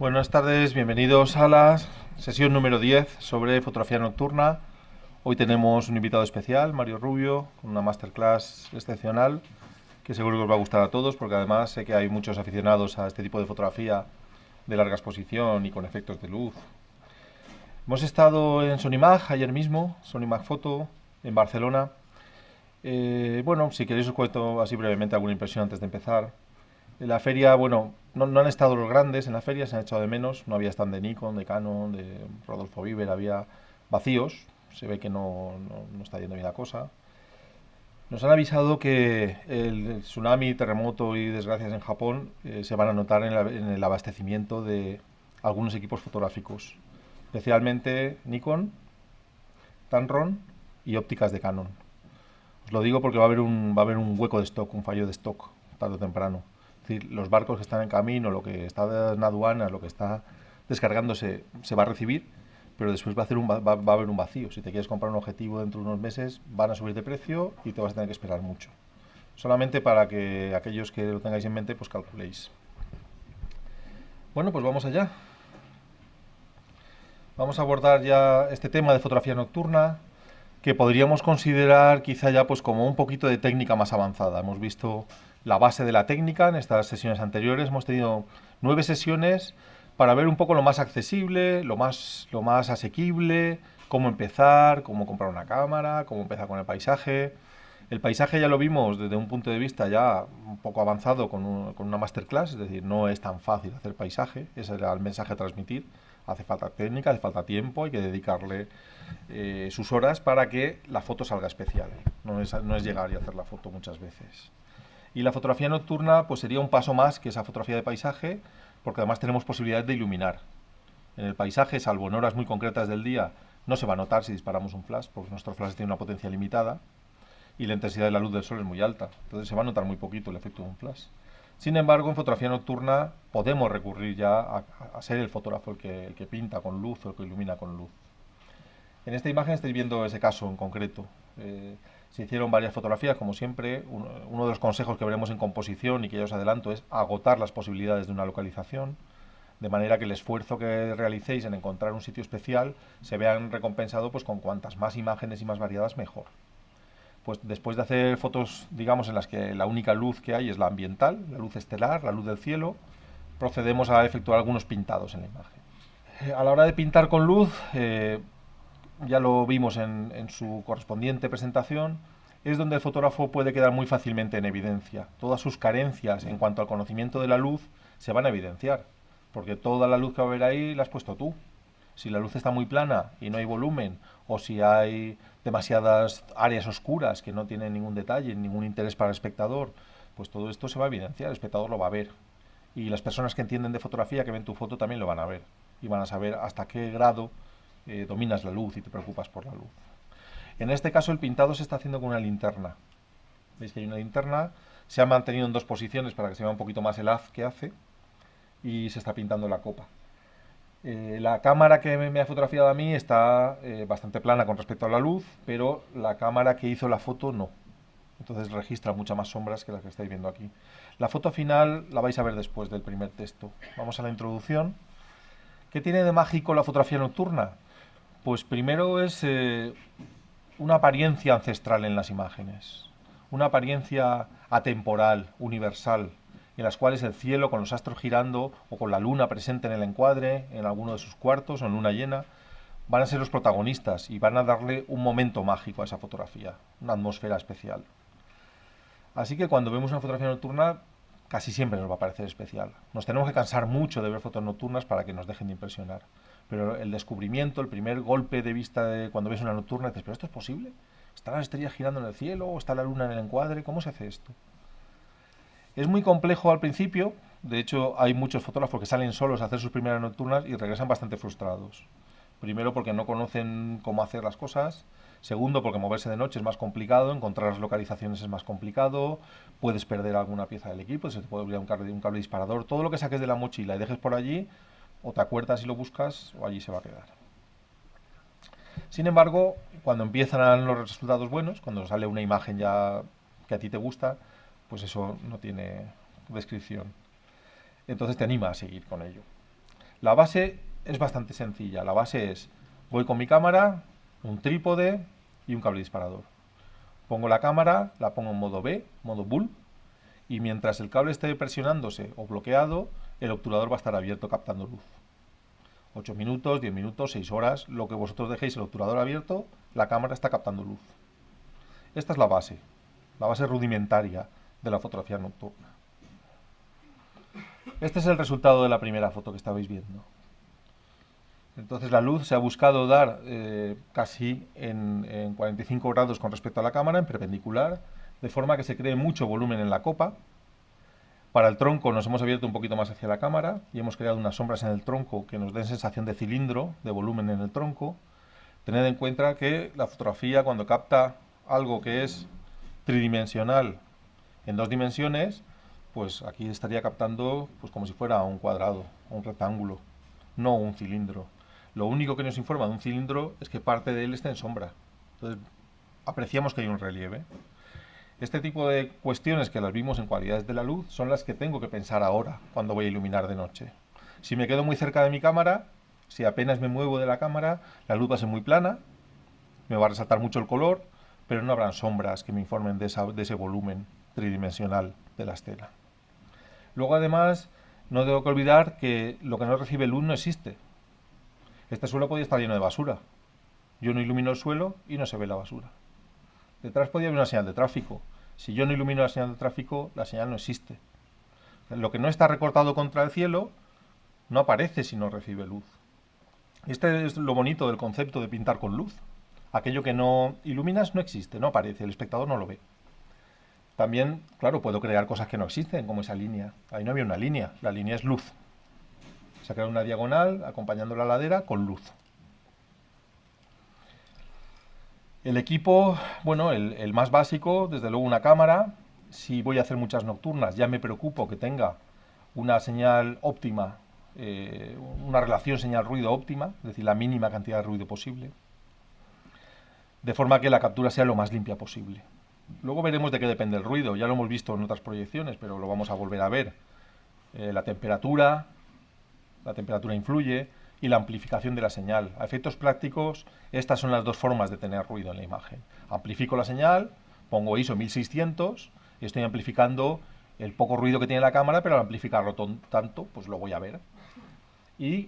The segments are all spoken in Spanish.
Buenas tardes, bienvenidos a la sesión número 10 sobre fotografía nocturna. Hoy tenemos un invitado especial, Mario Rubio, con una masterclass excepcional que seguro que os va a gustar a todos, porque además sé que hay muchos aficionados a este tipo de fotografía de larga exposición y con efectos de luz. Hemos estado en Sonimag ayer mismo, Sonimag Foto, en Barcelona. Bueno, si queréis os cuento así brevemente alguna impresión antes de empezar. En la feria, bueno, no han estado los grandes en la feria, se han echado de menos. No había stand de Nikon, de Canon, de Rodolfo Viver, había vacíos. Se ve que no está yendo bien la cosa. Nos han avisado que el tsunami, terremoto y desgracias en Japón se van a notar en el abastecimiento de algunos equipos fotográficos, especialmente Nikon, Tamron y ópticas de Canon. Os lo digo porque va a haber un hueco de stock, un fallo de stock, tarde o temprano. Es decir, los barcos que están en camino, lo que está en aduanas, lo que está descargándose, se va a recibir, pero después va a haber un vacío. Si te quieres comprar un objetivo dentro de unos meses, van a subir de precio y te vas a tener que esperar mucho. Solamente para que aquellos que lo tengáis en mente, pues calculéis. Bueno, pues vamos allá. Vamos a abordar ya este tema de fotografía nocturna, que podríamos considerar quizá ya pues como un poquito de técnica más avanzada. Hemos visto la base de la técnica en estas sesiones anteriores. Hemos tenido 9 sesiones para ver un poco lo más accesible, lo más asequible, cómo empezar, cómo comprar una cámara, cómo empezar con el paisaje. El paisaje ya lo vimos desde un punto de vista ya un poco avanzado con una masterclass, es decir, no es tan fácil hacer paisaje, ese era el mensaje a transmitir. Hace falta técnica, hace falta tiempo, hay que dedicarle sus horas para que la foto salga especial. No es llegar y hacer la foto muchas veces. Y la fotografía nocturna pues sería un paso más que esa fotografía de paisaje, porque además tenemos posibilidad de iluminar. En el paisaje, salvo en horas muy concretas del día, no se va a notar si disparamos un flash, porque nuestro flash tiene una potencia limitada y la intensidad de la luz del sol es muy alta. Entonces se va a notar muy poquito el efecto de un flash. Sin embargo, en fotografía nocturna podemos recurrir ya a ser el fotógrafo el que pinta con luz o el que ilumina con luz. En esta imagen estáis viendo ese caso en concreto. Se hicieron varias fotografías, como siempre. Uno de los consejos que veremos en composición y que ya os adelanto es agotar las posibilidades de una localización, de manera que el esfuerzo que realicéis en encontrar un sitio especial se vean recompensado pues, con cuantas más imágenes y más variadas mejor. Pues después de hacer fotos, digamos, en las que la única luz que hay es la ambiental, la luz estelar, la luz del cielo, procedemos a efectuar algunos pintados en la imagen. A la hora de pintar con luz, ya lo vimos en su correspondiente presentación, es donde el fotógrafo puede quedar muy fácilmente en evidencia. Todas sus carencias en cuanto al conocimiento de la luz se van a evidenciar, porque toda la luz que va a haber ahí la has puesto tú. Si la luz está muy plana y no hay volumen, o si hay demasiadas áreas oscuras que no tienen ningún detalle, ningún interés para el espectador, pues todo esto se va a evidenciar, el espectador lo va a ver. Y las personas que entienden de fotografía, que ven tu foto, también lo van a ver. Y van a saber hasta qué grado dominas la luz y te preocupas por la luz. En este caso el pintado se está haciendo con una linterna. Veis que hay una linterna, se ha mantenido en dos posiciones para que se vea un poquito más el haz que hace y se está pintando la copa. La cámara que me ha fotografiado a mí está bastante plana con respecto a la luz, pero la cámara que hizo la foto no. Entonces registra muchas más sombras que las que estáis viendo aquí. La foto final la vais a ver después del primer texto. Vamos a la introducción. ¿Qué tiene de mágico la fotografía nocturna? Pues primero es una apariencia ancestral en las imágenes, una apariencia atemporal, universal, en las cuales el cielo con los astros girando o con la luna presente en el encuadre, en alguno de sus cuartos o en luna llena, van a ser los protagonistas y van a darle un momento mágico a esa fotografía, una atmósfera especial. Así que cuando vemos una fotografía nocturna, casi siempre nos va a parecer especial. Nos tenemos que cansar mucho de ver fotos nocturnas para que nos dejen de impresionar. Pero el descubrimiento, el primer golpe de vista de cuando ves una nocturna, dices, ¿pero esto es posible? ¿Están las estrellas girando en el cielo? ¿O está la luna en el encuadre? ¿Cómo se hace esto? Es muy complejo al principio. De hecho, hay muchos fotógrafos que salen solos a hacer sus primeras nocturnas y regresan bastante frustrados. Primero porque no conocen cómo hacer las cosas. Segundo porque moverse de noche es más complicado, encontrar las localizaciones es más complicado, puedes perder alguna pieza del equipo, se te puede olvidar un cable disparador. Todo lo que saques de la mochila y dejes por allí, o te acuerdas y lo buscas, o allí se va a quedar. Sin embargo, cuando empiezan los resultados buenos, cuando sale una imagen ya que a ti te gusta, pues eso no tiene descripción. Entonces te anima a seguir con ello. La base es bastante sencilla. La base es, voy con mi cámara, un trípode y un cable disparador. Pongo la cámara, la pongo en modo B, modo bull, y mientras el cable esté presionándose o bloqueado, el obturador va a estar abierto captando luz. 8 minutos, 10 minutos, 6 horas, lo que vosotros dejéis el obturador abierto, la cámara está captando luz. Esta es la base rudimentaria de la fotografía nocturna. Este es el resultado de la primera foto que estabais viendo. Entonces la luz se ha buscado dar casi en 45 grados con respecto a la cámara, en perpendicular, de forma que se cree mucho volumen en la copa. Para el tronco nos hemos abierto un poquito más hacia la cámara y hemos creado unas sombras en el tronco que nos den sensación de cilindro, de volumen en el tronco. Tened en cuenta que la fotografía, cuando capta algo que es tridimensional en 2 dimensiones, pues aquí estaría captando pues como si fuera un cuadrado, un rectángulo, no un cilindro. Lo único que nos informa de un cilindro es que parte de él está en sombra. Entonces apreciamos que hay un relieve. Este tipo de cuestiones que las vimos en cualidades de la luz son las que tengo que pensar ahora cuando voy a iluminar de noche. Si me quedo muy cerca de mi cámara, si apenas me muevo de la cámara, la luz va a ser muy plana, me va a resaltar mucho el color, pero no habrán sombras que me informen de ese volumen tridimensional de la estela. Luego, además, no tengo que olvidar que lo que no recibe luz no existe. Este suelo podría estar lleno de basura. Yo no ilumino el suelo y no se ve la basura. Detrás podría haber una señal de tráfico. Si yo no ilumino la señal de tráfico, la señal no existe. Lo que no está recortado contra el cielo no aparece si no recibe luz. Este es lo bonito del concepto de pintar con luz. Aquello que no iluminas no existe, no aparece, el espectador no lo ve. También, claro, puedo crear cosas que no existen, como esa línea. Ahí no había una línea, la línea es luz. Se ha creado una diagonal acompañando la ladera con luz. El equipo, bueno, el más básico, desde luego una cámara. Si voy a hacer muchas nocturnas, ya me preocupo que tenga una señal óptima, una relación señal-ruido óptima, es decir, la mínima cantidad de ruido posible, de forma que la captura sea lo más limpia posible. Luego veremos de qué depende el ruido, ya lo hemos visto en otras proyecciones, pero lo vamos a volver a ver. La temperatura influye, y la amplificación de la señal. A efectos prácticos, estas son las dos formas de tener ruido en la imagen. Amplifico la señal, pongo ISO 1600, y estoy amplificando el poco ruido que tiene la cámara, pero al amplificarlo tanto, pues lo voy a ver. Y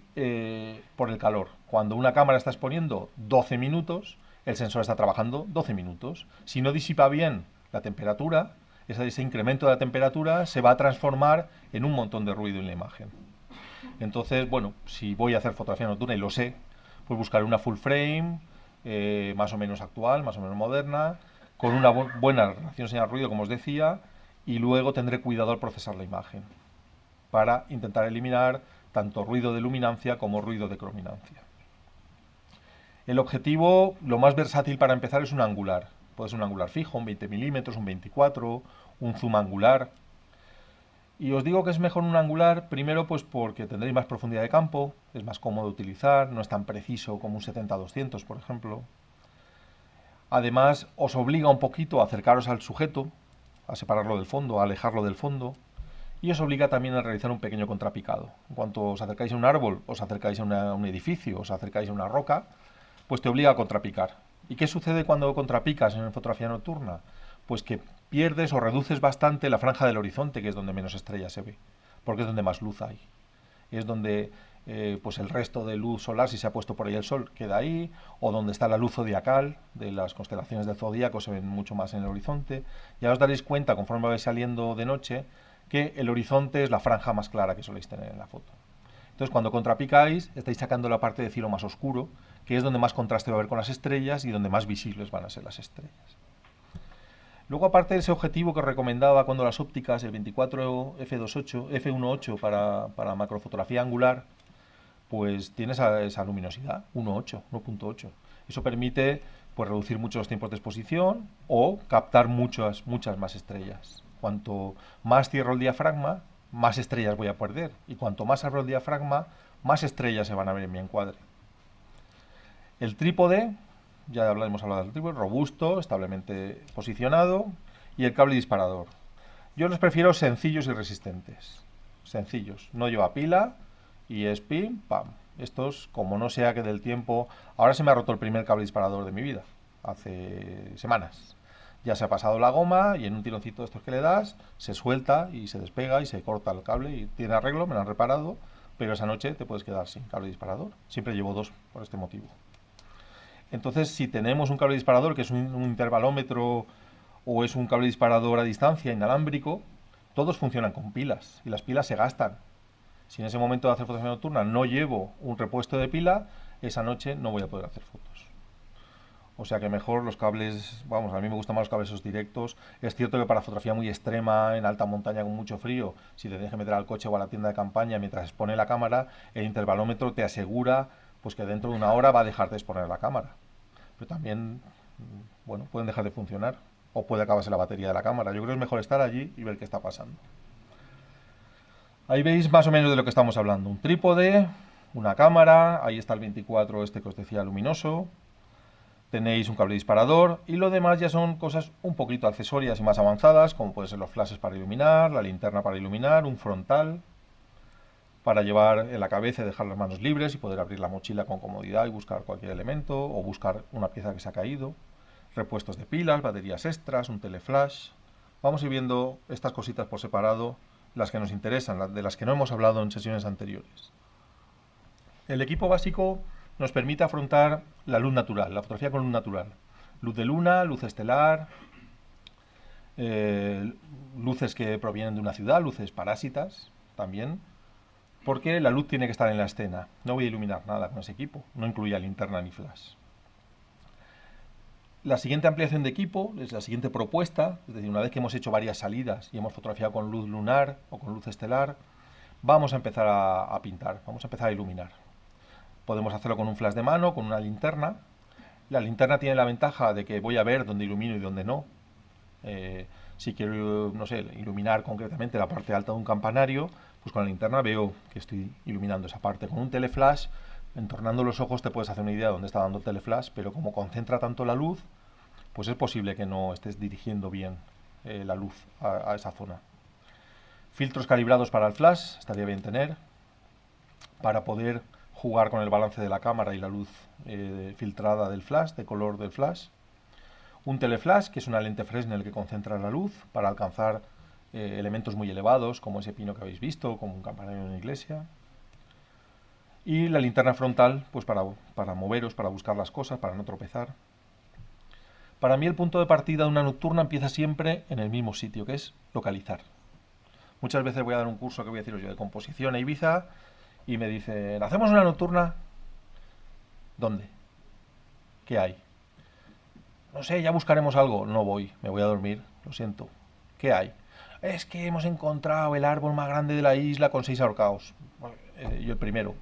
por el calor. Cuando una cámara está exponiendo 12 minutos, el sensor está trabajando 12 minutos. Si no disipa bien la temperatura, ese incremento de la temperatura se va a transformar en un montón de ruido en la imagen. Entonces, bueno, si voy a hacer fotografía nocturna y lo sé, pues buscaré una full frame, más o menos actual, más o menos moderna, con una buena relación señal-ruido, como os decía, y luego tendré cuidado al procesar la imagen, para intentar eliminar tanto ruido de luminancia como ruido de crominancia. El objetivo, lo más versátil para empezar, es un angular. Puede ser un angular fijo, un 20 milímetros, un 24, un zoom angular. Y os digo que es mejor un angular, primero pues porque tendréis más profundidad de campo, es más cómodo de utilizar, no es tan preciso como un 70-200, por ejemplo. Además, os obliga un poquito a acercaros al sujeto, a separarlo del fondo, a alejarlo del fondo, y os obliga también a realizar un pequeño contrapicado. En cuanto os acercáis a un árbol, os acercáis a un edificio, os acercáis a una roca, pues te obliga a contrapicar. ¿Y qué sucede cuando contrapicas en fotografía nocturna? Pues que pierdes o reduces bastante la franja del horizonte, que es donde menos estrellas se ve, porque es donde más luz hay. Es donde pues el resto de luz solar, si se ha puesto por ahí el sol, queda ahí, o donde está la luz zodiacal de las constelaciones del zodíaco, se ven mucho más en el horizonte. Ya os daréis cuenta, conforme vais saliendo de noche, que el horizonte es la franja más clara que soléis tener en la foto. Entonces, cuando contrapicáis, estáis sacando la parte de cielo más oscuro, que es donde más contraste va a haber con las estrellas y donde más visibles van a ser las estrellas. Luego, aparte de ese objetivo que os recomendaba cuando las ópticas, el 24 f1.8 para macrofotografía angular, pues tiene esa luminosidad, 1.8. Eso permite pues reducir mucho los tiempos de exposición o captar muchas más estrellas. Cuanto más cierro el diafragma, más estrellas voy a perder. Y cuanto más abro el diafragma, más estrellas se van a ver en mi encuadre. El trípode, ya hemos hablado del trípode, robusto, establemente posicionado, y el cable disparador. Yo los prefiero sencillos y resistentes. Sencillos, no lleva pila Y es pim, pam. Estos, como no sea que del tiempo... Ahora se me ha roto el primer cable disparador de mi vida, hace semanas. Ya se ha pasado la goma y en un tironcito de estos que le das, se suelta y se despega y se corta el cable y tiene arreglo, me lo han reparado, pero esa noche te puedes quedar sin cable disparador. Siempre llevo dos por este motivo. Entonces, si tenemos un cable disparador que es un intervalómetro o es un cable disparador a distancia inalámbrico, todos funcionan con pilas y las pilas se gastan. Si en ese momento de hacer fotografía nocturna no llevo un repuesto de pila, esa noche no voy a poder hacer fotos. O sea que mejor los cables, vamos, a mí me gustan más los cables esos directos. Es cierto que para fotografía muy extrema, en alta montaña con mucho frío, si te tienes que meter al coche o a la tienda de campaña mientras expone la cámara, el intervalómetro te asegura pues que dentro de una hora va a dejar de exponer la cámara. Pero también, bueno, pueden dejar de funcionar o puede acabarse la batería de la cámara. Yo creo que es mejor estar allí y ver qué está pasando. Ahí veis más o menos de lo que estamos hablando. Un trípode, una cámara, ahí está el 24 este que os decía luminoso. Tenéis un cable disparador y lo demás ya son cosas un poquito accesorias y más avanzadas, como pueden ser los flashes para iluminar, la linterna para iluminar, un frontal para llevar en la cabeza y dejar las manos libres y poder abrir la mochila con comodidad y buscar cualquier elemento o buscar una pieza que se ha caído, repuestos de pilas, baterías extras, un teleflash. Vamos a ir viendo estas cositas por separado, las que nos interesan, de las que no hemos hablado en sesiones anteriores. El equipo básico nos permite afrontar la luz natural, la fotografía con luz natural. Luz de luna, luz estelar, luces que provienen de una ciudad, luces parásitas también, porque la luz tiene que estar en la escena. No voy a iluminar nada con ese equipo, no incluye linterna ni flash. La siguiente ampliación de equipo es la siguiente propuesta, es decir, una vez que hemos hecho varias salidas y hemos fotografiado con luz lunar o con luz estelar, vamos a empezar a pintar, vamos a empezar a iluminar. Podemos hacerlo con un flash de mano, con una linterna. La linterna tiene la ventaja de que voy a ver dónde ilumino y dónde no. Si quiero, no sé, iluminar concretamente la parte alta de un campanario, pues con la linterna veo que estoy iluminando esa parte. Con un teleflash, entornando los ojos te puedes hacer una idea de dónde está dando el teleflash, pero como concentra tanto la luz, pues es posible que no estés dirigiendo bien la luz a esa zona. Filtros calibrados para el flash, estaría bien tener, para poder jugar con el balance de la cámara y la luz filtrada del flash, de color del flash. Un teleflash, que es una lente Fresnel que concentra la luz para alcanzar elementos muy elevados, como ese pino que habéis visto, como un campanario en una iglesia. Y la linterna frontal, pues para moveros, para buscar las cosas, para no tropezar. Para mí el punto de partida de una nocturna empieza siempre en el mismo sitio, que es localizar. Muchas veces voy a dar un curso que voy a deciros yo de composición a Ibiza y me dicen, ¿hacemos una nocturna? ¿Dónde? ¿Qué hay? No sé, ya buscaremos algo. No voy, me voy a dormir, lo siento. ¿Qué hay? Es que hemos encontrado el árbol más grande de la isla con 6 ahorcados. Yo el primero.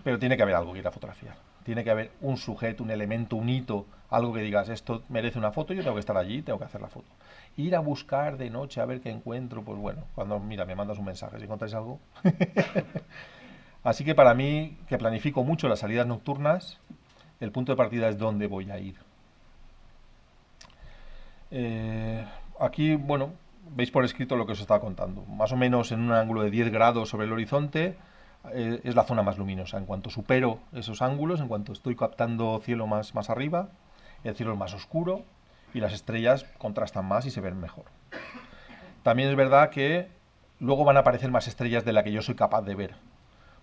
Pero tiene que haber algo que ir a fotografiar. Tiene que haber un sujeto, un elemento, un hito, algo que digas, esto merece una foto, yo tengo que estar allí, tengo que hacer la foto. Ir a buscar de noche a ver qué encuentro, pues bueno, cuando, mira, me mandas un mensaje, si encontráis algo. Así que para mí, que planifico mucho las salidas nocturnas, el punto de partida es dónde voy a ir. Aquí, bueno, veis por escrito lo que os estaba contando. Más o menos en un ángulo de 10 grados sobre el horizonte es la zona más luminosa. En cuanto supero esos ángulos, en cuanto estoy captando cielo más arriba, el cielo es más oscuro y las estrellas contrastan más y se ven mejor. También es verdad que luego van a aparecer más estrellas de las que yo soy capaz de ver,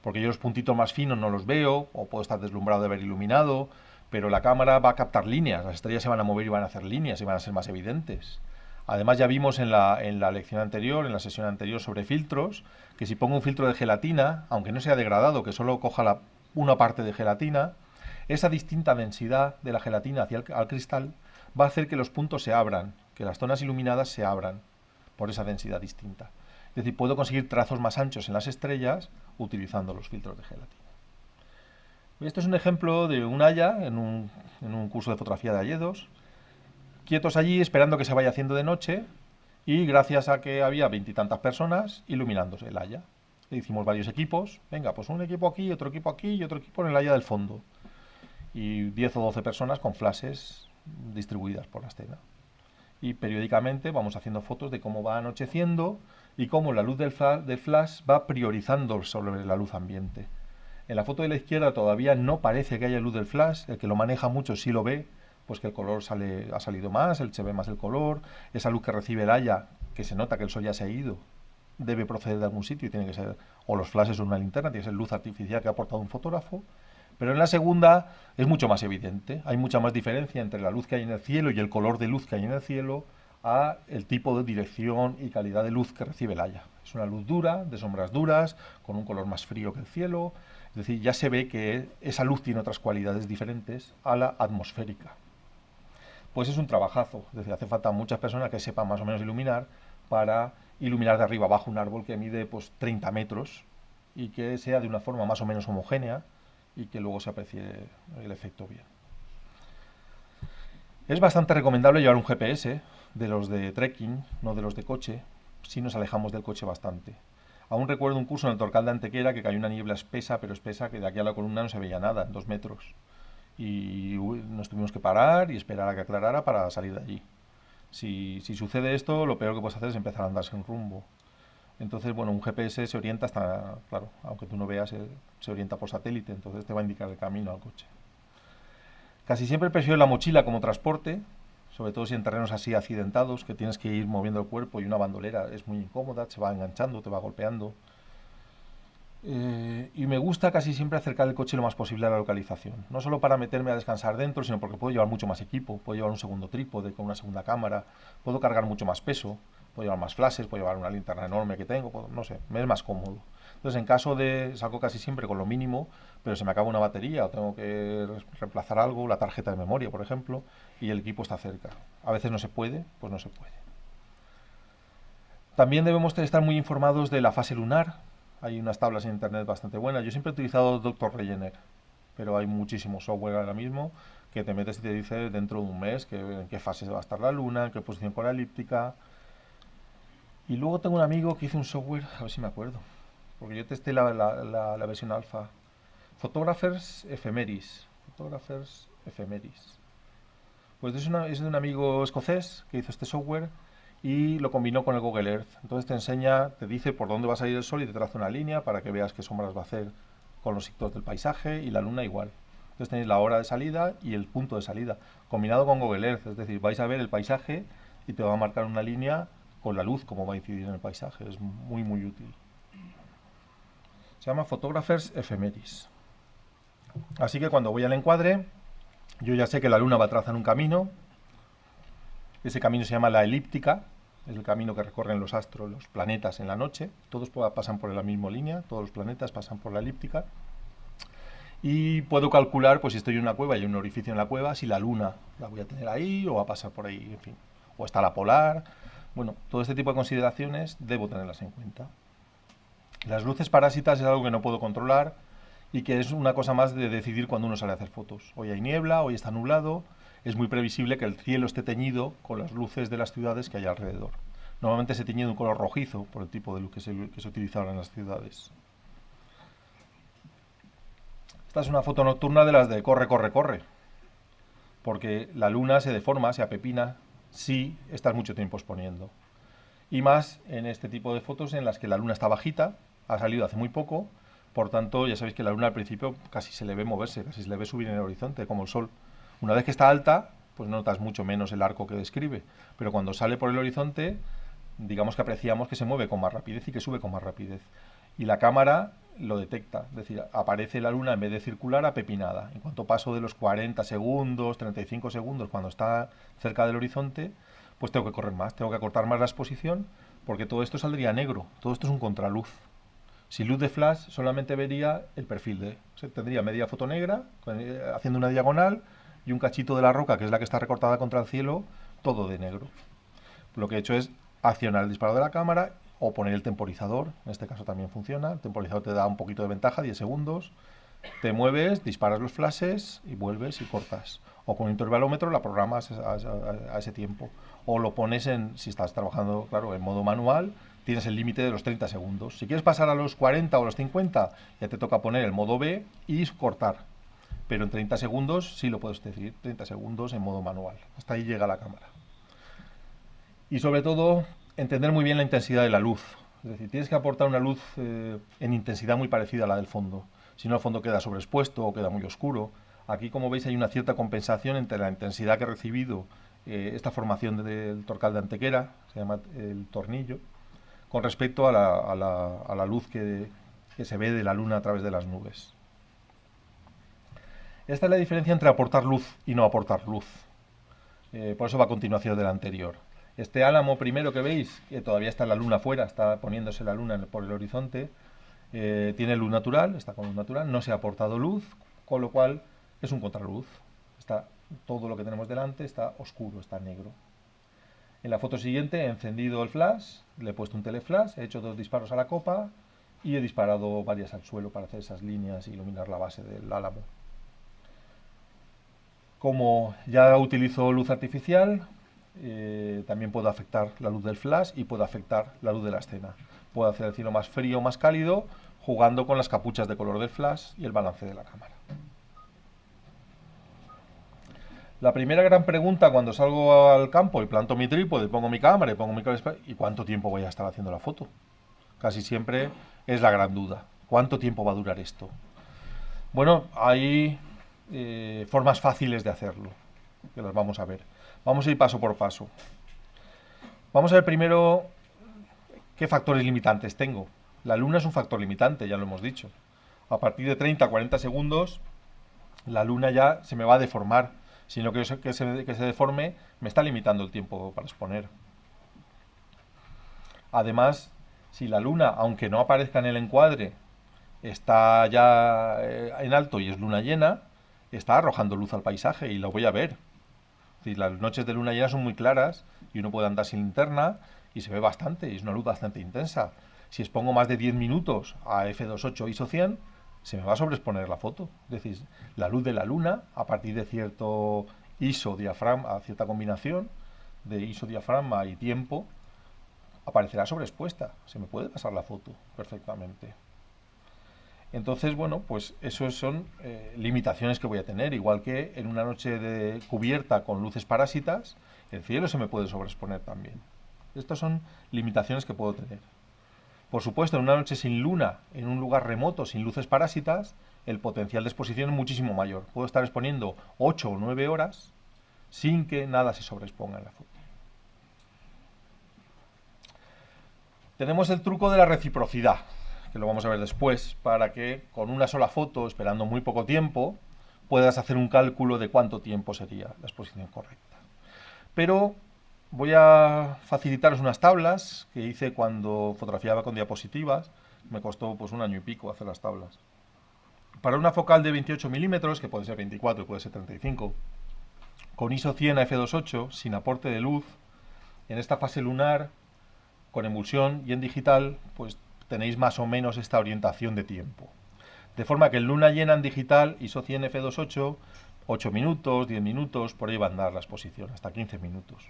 porque yo los puntitos más finos no los veo, o puedo estar deslumbrado de haber iluminado, pero la cámara va a captar líneas, las estrellas se van a mover y van a hacer líneas y van a ser más evidentes. Además ya vimos en la lección anterior, en la sesión anterior sobre filtros, que si pongo un filtro de gelatina, aunque no sea degradado, que solo coja una parte de gelatina, esa distinta densidad de la gelatina hacia el cristal va a hacer que los puntos se abran, que las zonas iluminadas se abran por esa densidad distinta. Es decir, puedo conseguir trazos más anchos en las estrellas utilizando los filtros de gelatina. Este es un ejemplo de un haya en un curso de fotografía de hayedos, quietos allí esperando que se vaya haciendo de noche y gracias a que había 20 y tantas personas iluminándose el haya. Hicimos varios equipos, venga, pues un equipo aquí y otro equipo en el haya del fondo. Y 10 o 12 personas con flashes distribuidas por la escena. Y periódicamente vamos haciendo fotos de cómo va anocheciendo y cómo la luz del flash va priorizando sobre la luz ambiente. En la foto de la izquierda todavía no parece que haya luz del flash, el que lo maneja mucho sí lo ve, pues que el color ha salido más, se ve más el color, esa luz que recibe el haya, que se nota que el sol ya se ha ido, debe proceder de algún sitio y tiene que ser, o los flashes o una linterna, tiene que ser luz artificial que ha aportado un fotógrafo. Pero en la segunda es mucho más evidente, hay mucha más diferencia entre la luz que hay en el cielo y el color de luz que hay en el cielo a el tipo de dirección y calidad de luz que recibe el haya. Es una luz dura, de sombras duras, con un color más frío que el cielo, es decir, ya se ve que esa luz tiene otras cualidades diferentes a la atmosférica. Pues es un trabajazo, es decir, hace falta muchas personas que sepan más o menos iluminar para iluminar de arriba abajo un árbol que mide pues 30 metros y que sea de una forma más o menos homogénea y que luego se aprecie el efecto bien. Es bastante recomendable llevar un GPS de los de trekking, no de los de coche, si nos alejamos del coche bastante. Aún recuerdo un curso en el Torcal de Antequera que cayó una niebla espesa, pero espesa, que de aquí a la columna no se veía nada, en 2 metros. Y nos tuvimos que parar y esperar a que aclarara para salir de allí. Si sucede esto, lo peor que puedes hacer es empezar a andar sin rumbo. Entonces, bueno, un GPS se orienta hasta, claro, aunque tú no veas, se orienta por satélite, entonces te va a indicar el camino al coche. Casi siempre prefiero la mochila como transporte, sobre todo si en terrenos así accidentados, que tienes que ir moviendo el cuerpo y una bandolera es muy incómoda, se va enganchando, te va golpeando. Y me gusta casi siempre acercar el coche lo más posible a la localización. No solo para meterme a descansar dentro, sino porque puedo llevar mucho más equipo. Puedo llevar un segundo trípode con una segunda cámara, puedo cargar mucho más peso, puedo llevar más flashes, puedo llevar una linterna enorme que tengo, no sé, me es más cómodo. Entonces, en caso de, salgo casi siempre con lo mínimo, pero se me acaba una batería o tengo que reemplazar algo, la tarjeta de memoria, por ejemplo, y el equipo está cerca. A veces no se puede, pues no se puede. También debemos estar muy informados de la fase lunar. Hay unas tablas en internet bastante buenas. Yo siempre he utilizado Doctor Regener, pero hay muchísimo software ahora mismo que te metes y te dice dentro de un mes en qué fase va a estar la luna, en qué posición con la elíptica. Y luego tengo un amigo que hizo un software, a ver si me acuerdo, porque yo testé la versión alfa. Photographers Ephemeris. Photographers Ephemeris. Pues es de un amigo escocés que hizo este software y lo combinó con el Google Earth. Entonces te enseña, te dice por dónde va a salir el sol y te traza una línea para que veas qué sombras va a hacer con los hitos del paisaje, y la luna igual. Entonces tenéis la hora de salida y el punto de salida, combinado con Google Earth. Es decir, vais a ver el paisaje y te va a marcar una línea con la luz, cómo va a incidir en el paisaje. Es muy, muy útil. Se llama Photographers Ephemeris. Así que cuando voy al encuadre, yo ya sé que la luna va a trazar un camino. Ese camino se llama la elíptica, es el camino que recorren los astros, los planetas en la noche. Todos pasan por la misma línea, todos los planetas pasan por la elíptica. Y puedo calcular, pues si estoy en una cueva y hay un orificio en la cueva, si la luna la voy a tener ahí o va a pasar por ahí, en fin. O está la polar. Bueno, todo este tipo de consideraciones debo tenerlas en cuenta. Las luces parásitas es algo que no puedo controlar y que es una cosa más de decidir cuando uno sale a hacer fotos. Hoy hay niebla, hoy está nublado. Es muy previsible que el cielo esté teñido con las luces de las ciudades que hay alrededor. Normalmente se teñe de un color rojizo por el tipo de luz que se utiliza ahora en las ciudades. Esta es una foto nocturna de las de corre, corre, corre. Porque la luna se deforma, se apepina, si estás mucho tiempo exponiendo. Y más en este tipo de fotos en las que la luna está bajita, ha salido hace muy poco, por tanto ya sabéis que la luna al principio casi se le ve moverse, casi se le ve subir en el horizonte, como el sol. Una vez que está alta, pues notas mucho menos el arco que describe, pero cuando sale por el horizonte, digamos que apreciamos que se mueve con más rapidez y que sube con más rapidez. Y la cámara lo detecta, es decir, aparece la luna en vez de circular apepinada. En cuanto paso de los 40 segundos, 35 segundos, cuando está cerca del horizonte, pues tengo que correr más, tengo que acortar más la exposición, porque todo esto saldría negro, todo esto es un contraluz. Si luz de flash solamente vería el perfil o sea, tendría media foto negra, haciendo una diagonal, y un cachito de la roca, que es la que está recortada contra el cielo, todo de negro. Lo que he hecho es accionar el disparo de la cámara o poner el temporizador, en este caso también funciona, el temporizador te da un poquito de ventaja, 10 segundos, te mueves, disparas los flashes y vuelves y cortas. O con un intervalómetro la programas a ese tiempo. O lo pones si estás trabajando, claro, en modo manual, tienes el límite de los 30 segundos. Si quieres pasar a los 40 o los 50, ya te toca poner el modo B y cortar. Pero en 30 segundos sí lo puedes decir, 30 segundos en modo manual. Hasta ahí llega la cámara. Y sobre todo, entender muy bien la intensidad de la luz. Es decir, tienes que aportar una luz en intensidad muy parecida a la del fondo. Si no, el fondo queda sobreexpuesto o queda muy oscuro. Aquí, como veis, hay una cierta compensación entre la intensidad que ha recibido esta formación del torcal de Antequera, se llama el tornillo, con respecto a la luz que se ve de la luna a través de las nubes. Esta es la diferencia entre aportar luz y no aportar luz. Por eso va a continuación del anterior. Este álamo primero que veis, que todavía está la luna fuera, está poniéndose la luna por el horizonte, tiene luz natural, está con luz natural, no se ha aportado luz, con lo cual es un contraluz. Está, todo lo que tenemos delante está oscuro, está negro. En la foto siguiente he encendido el flash, le he puesto un teleflash, he hecho 2 disparos a la copa y he disparado varias al suelo para hacer esas líneas e iluminar la base del álamo. Como ya utilizo luz artificial, también puedo afectar la luz del flash y puedo afectar la luz de la escena. Puedo hacer el cielo más frío o más cálido jugando con las capuchas de color del flash y el balance de la cámara. La primera gran pregunta cuando salgo al campo y planto mi trípode, pongo mi cámara y pongo mi ¿y cuánto tiempo voy a estar haciendo la foto? Casi siempre es la gran duda. ¿Cuánto tiempo va a durar esto? Bueno, hay formas fáciles de hacerlo, que las vamos a ver. Vamos a ir paso por paso. Vamos a ver primero qué factores limitantes tengo. La luna es un factor limitante, ya lo hemos dicho. A partir de 30 a 40 segundos, la luna ya se me va a deformar. Si no quiero que se deforme, me está limitando el tiempo para exponer. Además, si la luna, aunque no aparezca en el encuadre, está ya en alto y es luna llena, está arrojando luz al paisaje y lo voy a ver. Es decir, las noches de luna llena son muy claras y uno puede andar sin linterna y se ve bastante, y es una luz bastante intensa. Si expongo más de 10 minutos a f2.8 ISO 100, se me va a sobreexponer la foto. Es decir, la luz de la luna, a partir de cierto ISO diafragma, a cierta combinación de ISO diafragma y tiempo, aparecerá sobreexpuesta. Se me puede pasar la foto perfectamente. Entonces, bueno, pues esos son limitaciones que voy a tener. Igual que en una noche cubierta con luces parásitas, el cielo se me puede sobreexponer también. Estas son limitaciones que puedo tener. Por supuesto, en una noche sin luna, en un lugar remoto, sin luces parásitas, el potencial de exposición es muchísimo mayor. Puedo estar exponiendo 8 o 9 horas sin que nada se sobreexponga en la foto. Tenemos el truco de la reciprocidad, que lo vamos a ver después, para que con una sola foto, esperando muy poco tiempo, puedas hacer un cálculo de cuánto tiempo sería la exposición correcta. Pero voy a facilitaros unas tablas que hice cuando fotografiaba con diapositivas. Me costó pues 1 año y pico hacer las tablas. Para una focal de 28 milímetros, que puede ser 24 y puede ser 35, con ISO 100 a f2.8, sin aporte de luz, en esta fase lunar, con emulsión y en digital, pues tenéis más o menos esta orientación de tiempo. De forma que en luna llena en digital, ISO 100 f2.8, 8 minutos, 10 minutos, por ahí va a andar la exposición, hasta 15 minutos.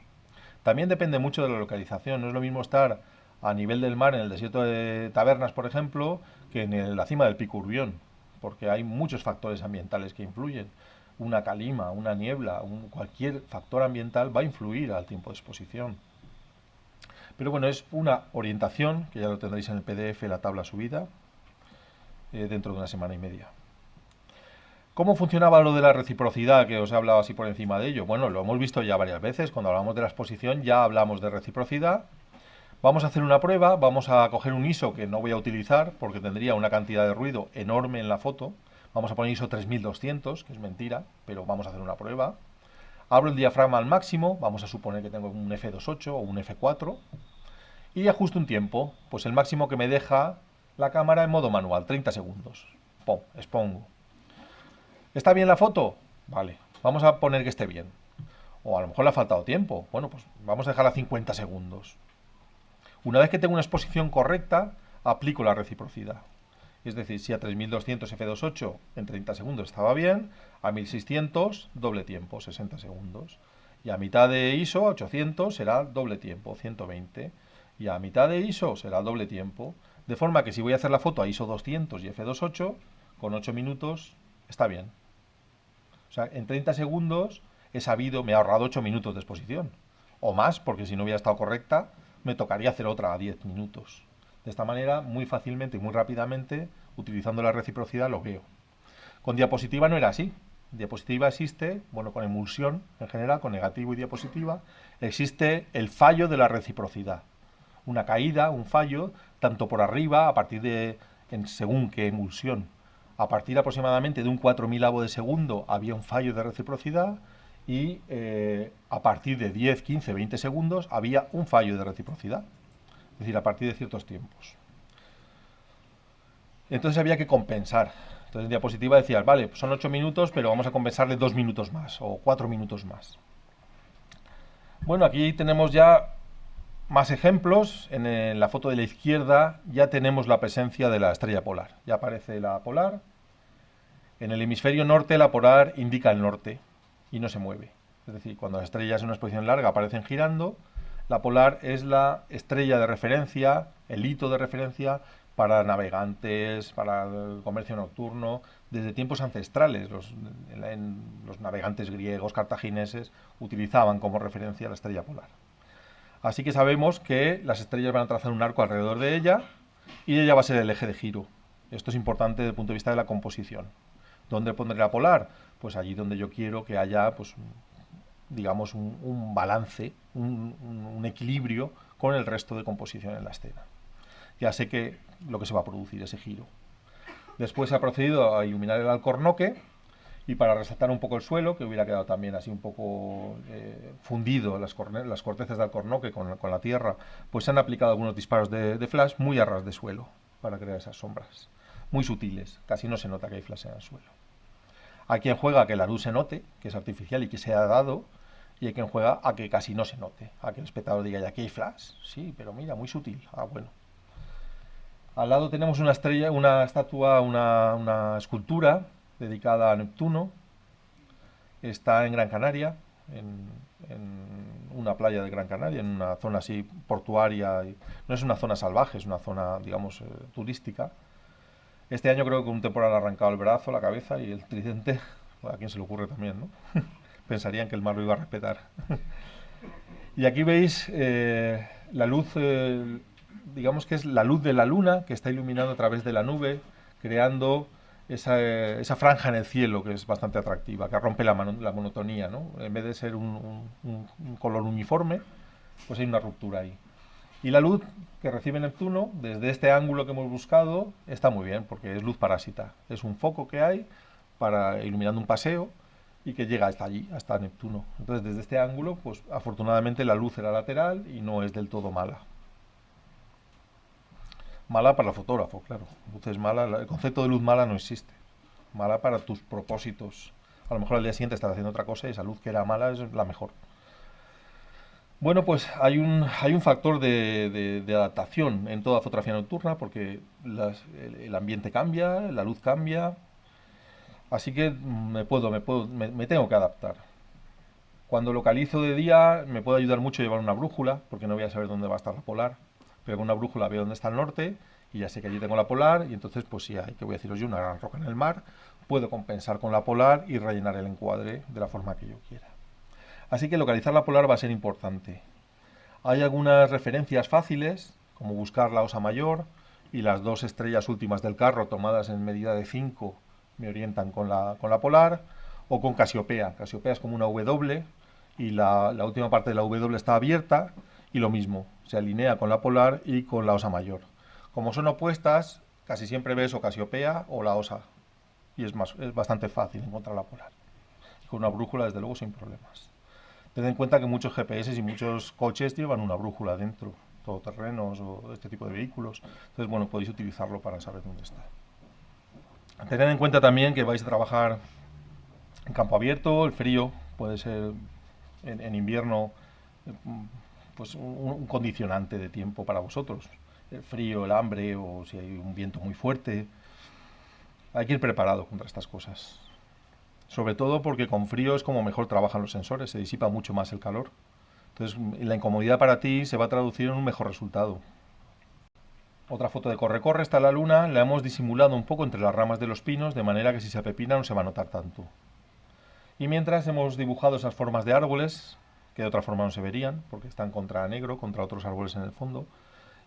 También depende mucho de la localización. No es lo mismo estar a nivel del mar en el desierto de Tabernas, por ejemplo, que en la cima del Pico Urbión, porque hay muchos factores ambientales que influyen. Una calima, una niebla, cualquier factor ambiental va a influir al tiempo de exposición. Pero bueno, es una orientación, que ya lo tendréis en el PDF, la tabla subida, dentro de 1 semana y media. ¿Cómo funcionaba lo de la reciprocidad, que os he hablado así por encima de ello? Bueno, lo hemos visto ya varias veces. Cuando hablamos de la exposición ya hablamos de reciprocidad. Vamos a hacer una prueba, vamos a coger un ISO que no voy a utilizar porque tendría una cantidad de ruido enorme en la foto. Vamos a poner ISO 3200, que es mentira, pero vamos a hacer una prueba. Abro el diafragma al máximo, vamos a suponer que tengo un f2.8 o un f4, y ajusto un tiempo, pues el máximo que me deja la cámara en modo manual, 30 segundos. ¡Pum! Expongo. ¿Está bien la foto? Vale, vamos a poner que esté bien. O a lo mejor le ha faltado tiempo. Bueno, pues vamos a dejarla a 50 segundos. Una vez que tengo una exposición correcta, aplico la reciprocidad. Es decir, si a 3200 f2.8 en 30 segundos estaba bien, a 1600 doble tiempo, 60 segundos. Y a mitad de ISO, 800, será doble tiempo, 120. Y a mitad de ISO será doble tiempo. De forma que si voy a hacer la foto a ISO 200 y f2.8, con 8 minutos está bien. O sea, en 30 segundos he sabido, me he ahorrado 8 minutos de exposición. o más, porque si no hubiera estado correcta, me tocaría hacer otra a 10 minutos. De esta manera, muy fácilmente y muy rápidamente, utilizando la reciprocidad, lo veo. Con diapositiva no era así. Diapositiva existe, bueno, con emulsión en general, con negativo y diapositiva, existe el fallo de la reciprocidad. Una caída, un fallo, tanto por arriba, a partir de, según qué emulsión, a partir aproximadamente de un 4.000avo de segundo había un fallo de reciprocidad y a partir de 10, 15, 20 segundos había un fallo de reciprocidad. Es decir, a partir de ciertos tiempos. Entonces había que compensar. Entonces en diapositiva decías, vale, son 8 minutos, pero vamos a compensarle 2 minutos más o 4 minutos más. Bueno, aquí tenemos ya más ejemplos. En la foto de la izquierda ya tenemos la presencia de la estrella polar. Ya aparece la polar. En el hemisferio norte la polar indica el norte y no se mueve. Es decir, cuando las estrellas en una exposición larga aparecen girando, la polar es la estrella de referencia, el hito de referencia para navegantes, para el comercio nocturno, desde tiempos ancestrales. Los navegantes griegos, cartagineses, utilizaban como referencia la estrella polar. Así que sabemos que las estrellas van a trazar un arco alrededor de ella y ella va a ser el eje de giro. Esto es importante desde el punto de vista de la composición. ¿Dónde pondré la polar? Pues allí donde yo quiero que haya, pues, digamos, un balance, un equilibrio con el resto de composición en la escena. Ya sé que lo que se va a producir, ese giro. Después se ha procedido a iluminar el alcornoque y para resaltar un poco el suelo, que hubiera quedado también así un poco fundido las cortezas de alcornoque con la tierra, pues se han aplicado algunos disparos de flash muy a ras de suelo para crear esas sombras. Muy sutiles, casi no se nota que hay flash en el suelo. Hay quien juega a que la luz se note, que es artificial y que se ha dado, y hay quien juega a que casi no se note, a que el espectador diga, ya aquí hay flash, sí, pero mira, muy sutil, bueno. Al lado tenemos una estrella, una estatua, una escultura dedicada a Neptuno. Está en Gran Canaria, en una playa de Gran Canaria, en una zona así portuaria. No es una zona salvaje, es una zona, digamos, turística. Este año creo que un temporal ha arrancado el brazo, la cabeza y el tridente. A quién se le ocurre también, ¿no? Pensarían que el mar lo iba a respetar. Y aquí veis la luz, digamos que es la luz de la luna que está iluminando a través de la nube, creando esa franja en el cielo que es bastante atractiva, que rompe la monotonía, ¿no? En vez de ser un color uniforme, pues hay una ruptura ahí. Y la luz que recibe Neptuno, desde este ángulo que hemos buscado, está muy bien, porque es luz parásita. Es un foco que hay para iluminando un paseo y que llega hasta allí, hasta Neptuno. Entonces, desde este ángulo, pues afortunadamente la luz era lateral y no es del todo mala. Mala para el fotógrafo, claro. Luz es mala, el concepto de luz mala no existe. Mala para tus propósitos. A lo mejor al día siguiente estás haciendo otra cosa y esa luz que era mala es la mejor. Bueno, pues hay un factor de adaptación en toda fotografía nocturna porque el ambiente cambia, la luz cambia, así que me tengo que adaptar. Cuando localizo de día me puede ayudar mucho llevar una brújula porque no voy a saber dónde va a estar la polar, pero con una brújula veo dónde está el norte y ya sé que allí tengo la polar y entonces pues si hay, que voy a deciros yo, una gran roca en el mar, puedo compensar con la polar y rellenar el encuadre de la forma que yo quiera. Así que localizar la polar va a ser importante. Hay algunas referencias fáciles, como buscar la Osa Mayor y las dos estrellas últimas del carro tomadas en medida de 5 me orientan con la polar, o con Casiopea. Casiopea es como una W y la última parte de la W está abierta y lo mismo, se alinea con la polar y con la Osa Mayor. Como son opuestas, casi siempre ves o Casiopea o la Osa y es bastante fácil encontrar la polar. Y con una brújula, desde luego, sin problemas. Tened en cuenta que muchos GPS y muchos coches llevan una brújula dentro, todoterrenos o este tipo de vehículos. Entonces, bueno, podéis utilizarlo para saber dónde está. Tened en cuenta también que vais a trabajar en campo abierto, el frío puede ser en invierno pues un condicionante de tiempo para vosotros. El frío, el hambre o si hay un viento muy fuerte. Hay que ir preparado contra estas cosas. Sobre todo porque con frío es como mejor trabajan los sensores, se disipa mucho más el calor. Entonces la incomodidad para ti se va a traducir en un mejor resultado. Otra foto de corre-corre está la luna, la hemos disimulado un poco entre las ramas de los pinos, de manera que si se apepina no se va a notar tanto. Y mientras hemos dibujado esas formas de árboles, que de otra forma no se verían, porque están contra negro, contra otros árboles en el fondo.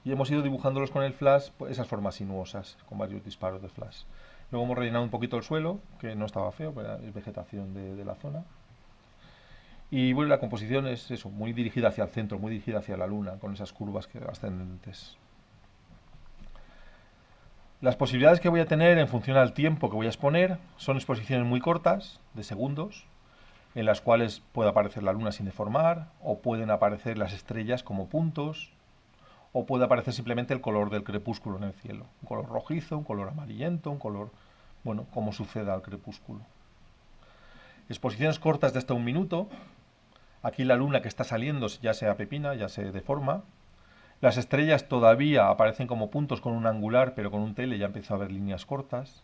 Y hemos ido dibujándolos con el flash, pues, esas formas sinuosas, con varios disparos de flash. Luego hemos rellenado un poquito el suelo, que no estaba feo, pero es vegetación de la zona. Y bueno, la composición es eso, muy dirigida hacia el centro, muy dirigida hacia la luna, con esas curvas ascendentes. Las posibilidades que voy a tener en función al tiempo que voy a exponer son exposiciones muy cortas, de segundos, en las cuales puede aparecer la luna sin deformar, o pueden aparecer las estrellas como puntos, o puede aparecer simplemente el color del crepúsculo en el cielo. Un color rojizo, un color amarillento, un color, bueno, como suceda al crepúsculo. Exposiciones cortas de hasta 1 minuto. Aquí la luna que está saliendo ya se apepina, ya se deforma. Las estrellas todavía aparecen como puntos con un angular, pero con un tele ya empieza a haber líneas cortas.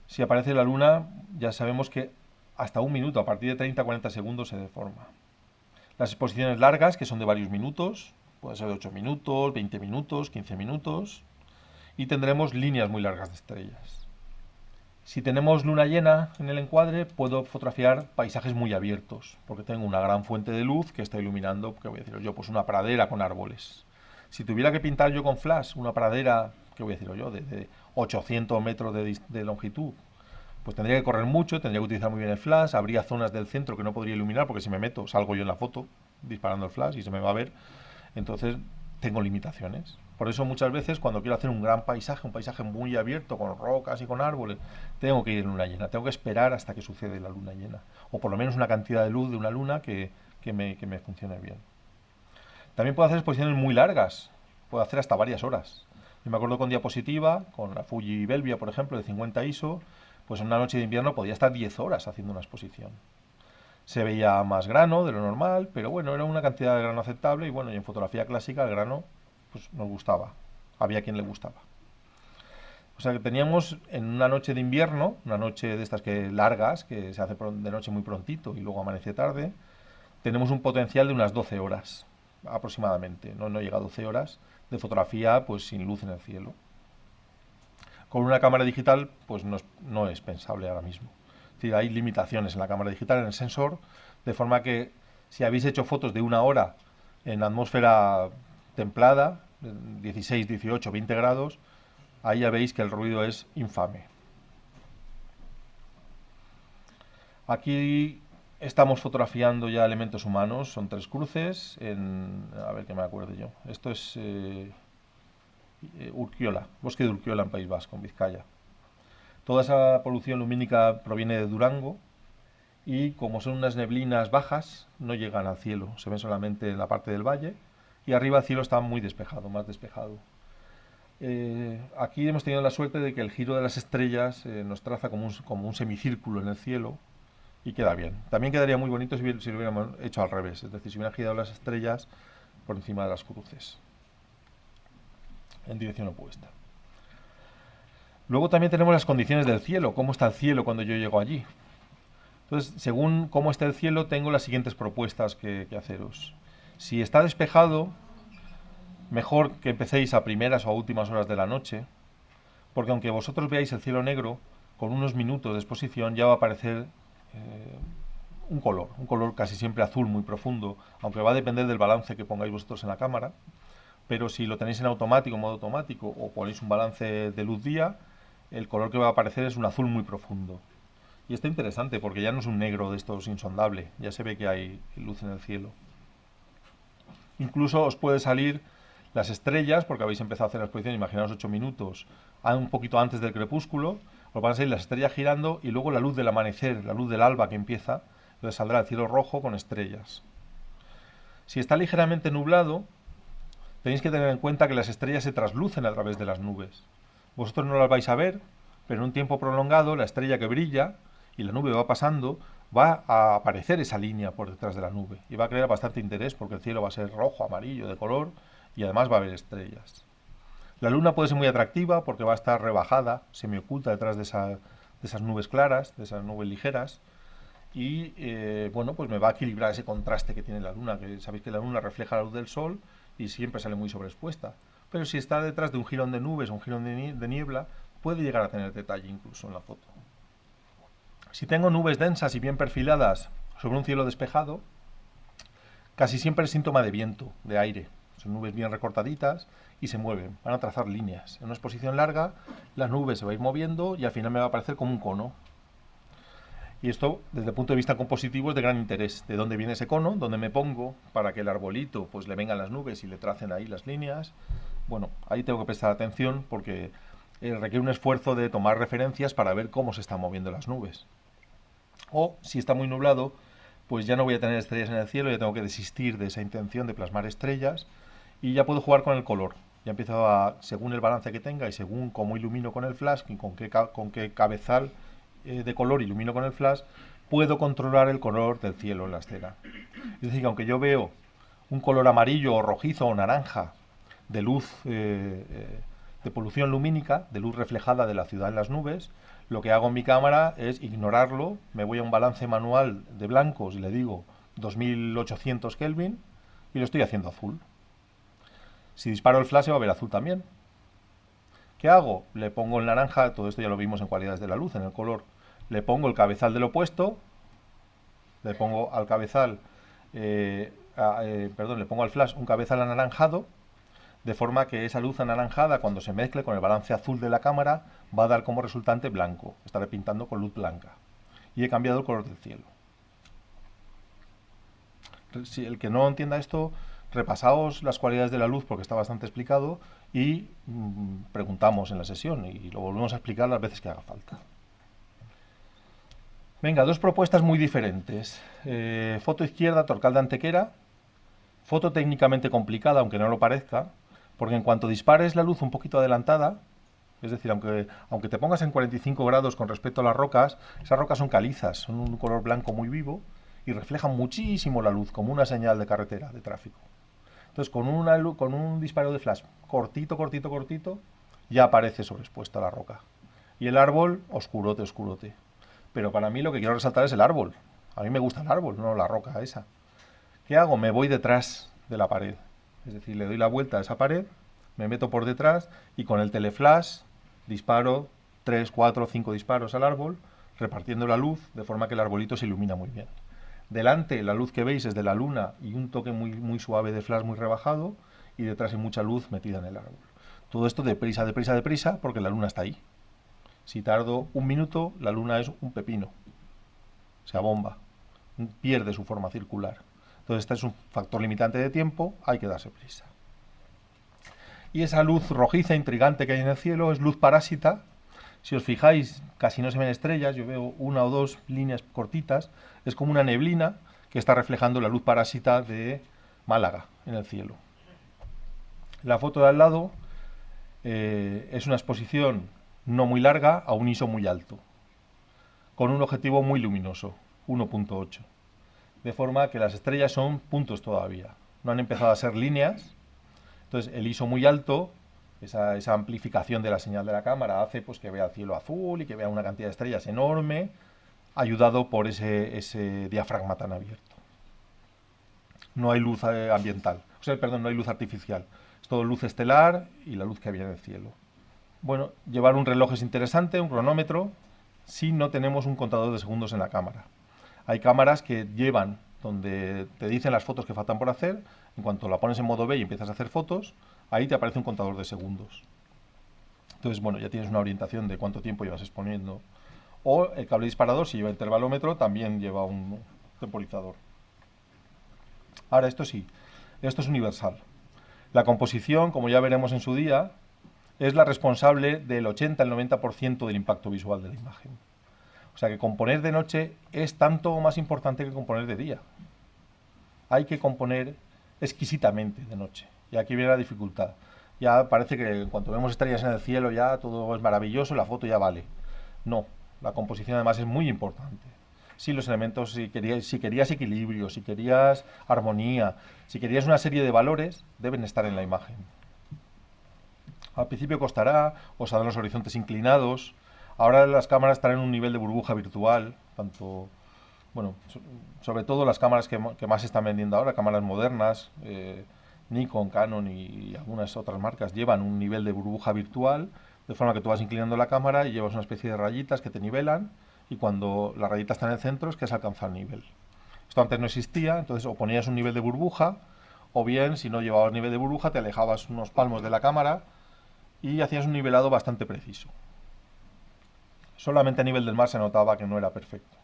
Si aparece la luna, ya sabemos que hasta 1 minuto, a partir de 30-40 segundos, se deforma. Las exposiciones largas, que son de varios minutos, puede ser de 8 minutos, 20 minutos, 15 minutos, y tendremos líneas muy largas de estrellas. Si tenemos luna llena en el encuadre, puedo fotografiar paisajes muy abiertos, porque tengo una gran fuente de luz que está iluminando, ¿qué voy a decir yo? Pues una pradera con árboles. Si tuviera que pintar yo con flash una pradera, ¿qué voy a decir yo? De 800 metros de longitud, pues tendría que correr mucho, tendría que utilizar muy bien el flash, habría zonas del centro que no podría iluminar, porque si me meto, salgo yo en la foto disparando el flash y se me va a ver. Entonces tengo limitaciones. Por eso muchas veces cuando quiero hacer un gran paisaje, un paisaje muy abierto, con rocas y con árboles, tengo que ir en luna llena, tengo que esperar hasta que sucede la luna llena. O por lo menos una cantidad de luz de una luna que me funcione bien. También puedo hacer exposiciones muy largas, puedo hacer hasta varias horas. Yo me acuerdo con diapositiva, con la Fuji Belvia, por ejemplo, de 50 ISO, pues en una noche de invierno podía estar 10 horas haciendo una exposición. Se veía más grano de lo normal, pero bueno, era una cantidad de grano aceptable y bueno, y en fotografía clásica el grano pues nos gustaba, había quien le gustaba. O sea que teníamos en una noche de invierno, una noche de estas que largas, que se hace de noche muy prontito y luego amanece tarde, tenemos un potencial de unas 12 horas aproximadamente, no llega a 12 horas de fotografía pues sin luz en el cielo. Con una cámara digital pues no es pensable ahora mismo. Es decir, hay limitaciones en la cámara digital, en el sensor, de forma que si habéis hecho fotos de 1 hora en atmósfera templada, 16, 18, 20 grados, ahí ya veis que el ruido es infame. Aquí estamos fotografiando ya elementos humanos, son 3 cruces, a ver que me acuerde yo. Esto es Urkiola, bosque de Urkiola en País Vasco, en Vizcaya. Toda esa polución lumínica proviene de Durango y como son unas neblinas bajas, no llegan al cielo, se ven solamente en la parte del valle y arriba el cielo está muy despejado, más despejado. Aquí hemos tenido la suerte de que el giro de las estrellas nos traza como un semicírculo en el cielo y queda bien. También quedaría muy bonito si lo hubiéramos hecho al revés, es decir, si hubieran girado las estrellas por encima de las cruces, en dirección opuesta. Luego también tenemos las condiciones del cielo, cómo está el cielo cuando yo llego allí. Entonces, según cómo está el cielo, tengo las siguientes propuestas que haceros. Si está despejado, mejor que empecéis a primeras o a últimas horas de la noche, porque aunque vosotros veáis el cielo negro, con unos minutos de exposición ya va a aparecer un color casi siempre azul muy profundo, aunque va a depender del balance que pongáis vosotros en la cámara, pero si lo tenéis en automático, modo automático, o ponéis un balance de luz día, el color que va a aparecer es un azul muy profundo. Y está interesante porque ya no es un negro de estos insondable, ya se ve que hay luz en el cielo. Incluso os puede salir las estrellas, porque habéis empezado a hacer la exposición, imaginaos 8 minutos, un poquito antes del crepúsculo, os van a salir las estrellas girando y luego la luz del amanecer, la luz del alba que empieza, entonces saldrá el cielo rojo con estrellas. Si está ligeramente nublado, tenéis que tener en cuenta que las estrellas se traslucen a través de las nubes. Vosotros no las vais a ver, pero en un tiempo prolongado la estrella que brilla y la nube va pasando, va a aparecer esa línea por detrás de la nube y va a crear bastante interés porque el cielo va a ser rojo, amarillo, de color y además va a haber estrellas. La luna puede ser muy atractiva porque va a estar rebajada, semioculta detrás de esas nubes claras, de esas nubes ligeras y bueno, pues me va a equilibrar ese contraste que tiene la luna, que sabéis que la luna refleja la luz del sol y siempre sale muy sobreexpuesta. Pero si está detrás de un jirón de nubes o un jirón de niebla, puede llegar a tener detalle incluso en la foto. Si tengo nubes densas y bien perfiladas sobre un cielo despejado, Casi siempre es síntoma de viento, de aire. Son nubes bien recortaditas y se mueven, van a trazar líneas. En una exposición larga, las nubes se van a ir moviendo y al final me va a aparecer como un cono. Y esto, desde el punto de vista compositivo, es de gran interés. ¿De dónde viene ese cono? ¿Dónde me pongo para que el arbolito pues le vengan las nubes y le tracen ahí las líneas? Bueno, ahí tengo que prestar atención porque requiere un esfuerzo de tomar referencias para ver cómo se están moviendo las nubes. O, si está muy nublado, pues ya no voy a tener estrellas en el cielo, ya tengo que desistir de esa intención de plasmar estrellas y ya puedo jugar con el color. Ya empiezo a, según el balance que tenga y según cómo ilumino con el flash y con qué cabezal de color ilumino con el flash, puedo controlar el color del cielo en la escena. Es decir, que aunque yo veo un color amarillo o rojizo o naranja de luz, de polución lumínica, de luz reflejada de la ciudad en las nubes, lo que hago en mi cámara es ignorarlo, me voy a un balance manual de blancos y le digo 2800 Kelvin y lo estoy haciendo azul. Si disparo el flash se va a ver azul también. ¿Qué hago? Le pongo el naranja, todo esto ya lo vimos en cualidades de la luz, en el color. Le pongo el cabezal del opuesto, le pongo al cabezal, le pongo al flash un cabezal anaranjado, de forma que esa luz anaranjada, cuando se mezcle con el balance azul de la cámara, va a dar como resultante blanco. Estaré pintando con luz blanca. Y he cambiado el color del cielo. Si el que no entienda esto, repasaos las cualidades de la luz porque está bastante explicado y preguntamos en la sesión y lo volvemos a explicar las veces que haga falta. Venga, dos propuestas muy diferentes. Foto izquierda, Torcal de Antequera. Foto técnicamente complicada, aunque no lo parezca, porque en cuanto dispares la luz un poquito adelantada, es decir, aunque te pongas en 45 grados con respecto a las rocas, esas rocas son calizas, son un color blanco muy vivo y reflejan muchísimo la luz, como una señal de carretera, de tráfico. Entonces, con un disparo de flash cortito, cortito, cortito, ya aparece sobreexpuesta la roca. Y el árbol, oscurote, oscurote. Pero para mí lo que quiero resaltar es el árbol. A mí me gusta el árbol, no la roca esa. ¿Qué hago? Me voy detrás de la pared. Es decir, le doy la vuelta a esa pared, me meto por detrás y con el teleflash disparo 3, 4, 5 disparos al árbol, repartiendo la luz de forma que el arbolito se ilumina muy bien. Delante la luz que veis es de la luna y un toque muy, muy suave de flash muy rebajado y detrás hay mucha luz metida en el árbol. Todo esto deprisa, deprisa, deprisa porque la luna está ahí. Si tardo un minuto, la luna es un pepino. Se abomba. Pierde su forma circular. Entonces este es un factor limitante de tiempo, hay que darse prisa. Y esa luz rojiza, intrigante que hay en el cielo es luz parásita. Si os fijáis, casi no se ven estrellas, yo veo una o dos líneas cortitas, es como una neblina que está reflejando la luz parásita de Málaga en el cielo. La foto de al lado es una exposición no muy larga a un ISO muy alto, con un objetivo muy luminoso, 1.8. De forma que las estrellas son puntos todavía, no han empezado a ser líneas. Entonces el ISO muy alto, esa amplificación de la señal de la cámara hace pues, que vea el cielo azul y que vea una cantidad de estrellas enorme, ayudado por ese diafragma tan abierto. No hay luz ambiental, no hay luz artificial, es todo luz estelar y la luz que había en el cielo. Bueno, llevar un reloj es interesante, un cronómetro, si no tenemos un contador de segundos en la cámara. Hay cámaras que llevan donde te dicen las fotos que faltan por hacer, en cuanto la pones en modo B y empiezas a hacer fotos, ahí te aparece un contador de segundos. Entonces, bueno, ya tienes una orientación de cuánto tiempo llevas exponiendo. O el cable disparador, si lleva intervalómetro, también lleva un temporizador. Ahora, esto sí, esto es universal. La composición, como ya veremos en su día, es la responsable del 80 al 90% del impacto visual de la imagen. O sea que componer de noche es tanto o más importante que componer de día. Hay que componer exquisitamente de noche. Y aquí viene la dificultad. Ya parece que en cuanto vemos estrellas en el cielo ya todo es maravilloso, la foto ya vale. No, la composición además es muy importante. Si los elementos, si querías equilibrio, si querías armonía, si querías una serie de valores, deben estar en la imagen. Al principio costará, os harán los horizontes inclinados. Ahora las cámaras estarán en un nivel de burbuja virtual, tanto, bueno, sobre todo las cámaras que más se están vendiendo ahora, cámaras modernas, Nikon, Canon y algunas otras marcas llevan un nivel de burbuja virtual, de forma que tú vas inclinando la cámara y llevas una especie de rayitas que te nivelan y cuando la rayita está en el centro es que has alcanzado el nivel. Esto antes no existía, entonces o ponías un nivel de burbuja, o bien, si no llevabas nivel de burbuja, te alejabas unos palmos de la cámara y hacías un nivelado bastante preciso. Solamente a nivel del mar se notaba que no era perfecto.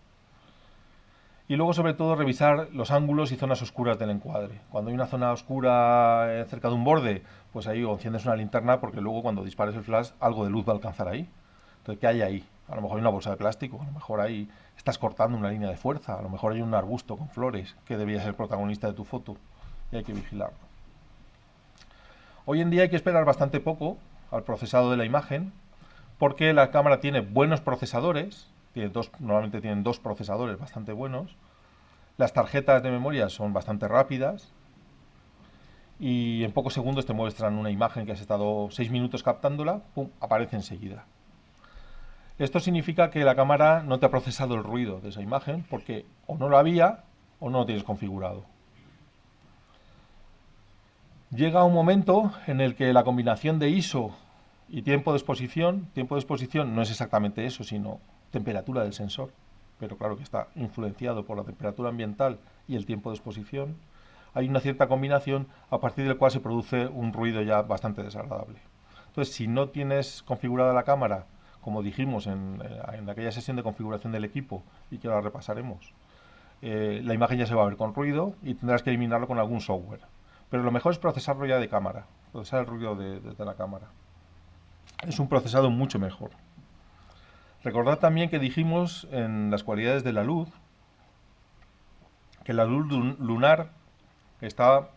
Y luego, sobre todo, revisar los ángulos y zonas oscuras del encuadre. Cuando hay una zona oscura cerca de un borde, pues ahí o enciendes una linterna porque luego cuando dispares el flash algo de luz va a alcanzar ahí. Entonces, ¿qué hay ahí? A lo mejor hay una bolsa de plástico, a lo mejor ahí estás cortando una línea de fuerza, a lo mejor hay un arbusto con flores que debería ser el protagonista de tu foto y hay que vigilarlo. Hoy en día hay que esperar bastante poco al procesado de la imagen porque la cámara tiene buenos procesadores, normalmente tienen dos procesadores bastante buenos, las tarjetas de memoria son bastante rápidas y en pocos segundos te muestran una imagen que has estado 6 minutos captándola, pum, aparece enseguida. Esto significa que la cámara no te ha procesado el ruido de esa imagen porque o no lo había o no lo tienes configurado. Llega un momento en el que la combinación de ISO y tiempo de exposición no es exactamente eso, sino temperatura del sensor, pero claro que está influenciado por la temperatura ambiental y el tiempo de exposición. Hay una cierta combinación a partir del cual se produce un ruido ya bastante desagradable. Entonces, si no tienes configurada la cámara, como dijimos en aquella sesión de configuración del equipo y que ahora repasaremos, la imagen ya se va a ver con ruido y tendrás que eliminarlo con algún software. Pero lo mejor es procesarlo ya de cámara, procesar el ruido de la cámara. Es un procesado mucho mejor. Recordad también que dijimos en las cualidades de la luz que la luz lunar está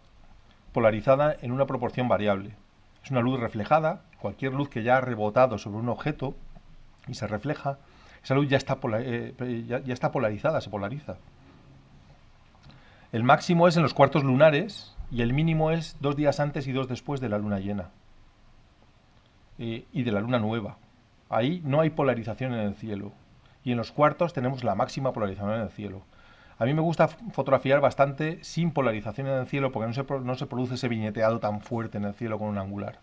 polarizada en una proporción variable. Es una luz reflejada, cualquier luz que ya ha rebotado sobre un objeto y se refleja, esa luz ya está polarizada, se polariza. El máximo es en los cuartos lunares y el mínimo es 2 días antes y 2 después de la luna llena y de la luna nueva. Ahí no hay polarización en el cielo. Y en los cuartos tenemos la máxima polarización en el cielo. A mí me gusta fotografiar bastante sin polarización en el cielo porque no se produce ese viñeteado tan fuerte en el cielo con un angular.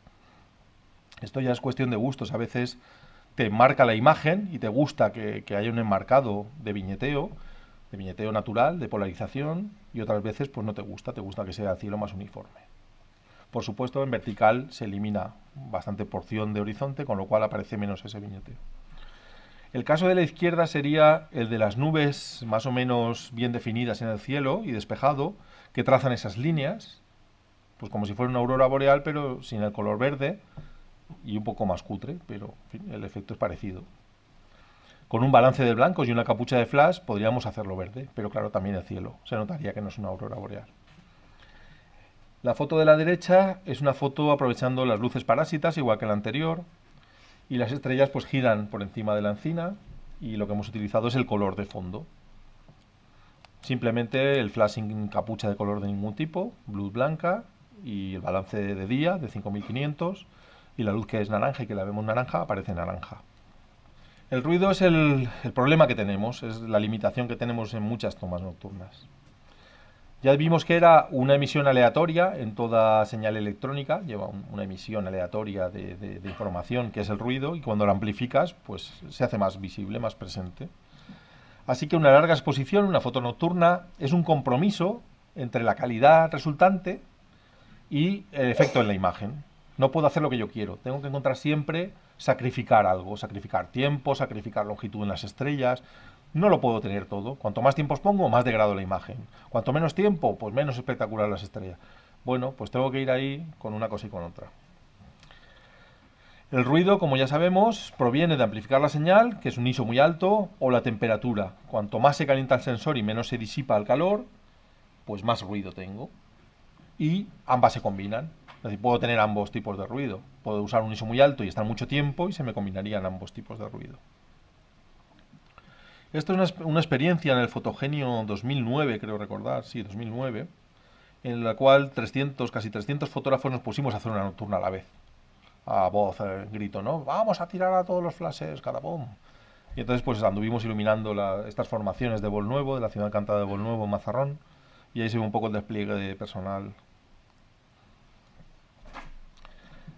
Esto ya es cuestión de gustos. A veces te marca la imagen y te gusta que haya un enmarcado de viñeteo natural, de polarización, y otras veces pues no te gusta que sea el cielo más uniforme. Por supuesto, en vertical se elimina bastante porción de horizonte, con lo cual aparece menos ese viñeteo. El caso de la izquierda sería el de las nubes más o menos bien definidas en el cielo y despejado, que trazan esas líneas, pues como si fuera una aurora boreal, pero sin el color verde y un poco más cutre, pero en fin, el efecto es parecido. Con un balance de blancos y una capucha de flash podríamos hacerlo verde, pero claro, también el cielo. Se notaría que no es una aurora boreal. La foto de la derecha es una foto aprovechando las luces parásitas, igual que la anterior, y las estrellas pues giran por encima de la encina y lo que hemos utilizado es el color de fondo. Simplemente el flash sin capucha de color de ningún tipo, luz blanca y el balance de día de 5500 y la luz que es naranja y que la vemos naranja aparece naranja. El ruido es el problema que tenemos, es la limitación que tenemos en muchas tomas nocturnas. Ya vimos que era una emisión aleatoria en toda señal electrónica, lleva una emisión aleatoria de información que es el ruido y cuando la amplificas pues se hace más visible, más presente. Así que una larga exposición, una foto nocturna, es un compromiso entre la calidad resultante y el efecto en la imagen. No puedo hacer lo que yo quiero, tengo que encontrar siempre sacrificar algo, sacrificar tiempo, sacrificar longitud en las estrellas. No lo puedo tener todo. Cuanto más tiempo os pongo, más degrado la imagen. Cuanto menos tiempo, pues menos espectacular las estrellas. Bueno, pues tengo que ir ahí con una cosa y con otra. El ruido, como ya sabemos, proviene de amplificar la señal, que es un ISO muy alto, o la temperatura. Cuanto más se calienta el sensor y menos se disipa el calor, pues más ruido tengo. Y ambas se combinan. Es decir, puedo tener ambos tipos de ruido. Puedo usar un ISO muy alto y estar mucho tiempo y se me combinarían ambos tipos de ruido. Esto es una experiencia en el Fotogenio 2009, creo recordar, sí, 2009, en la cual casi 300 fotógrafos nos pusimos a hacer una nocturna a la vez. A voz, grito, ¿no? Vamos a tirar a todos los flashes, cada pum. Y entonces pues anduvimos iluminando estas formaciones de Bolnuevo, de la ciudad encantada de Bolnuevo, Mazarrón, y ahí se ve un poco el despliegue de personal.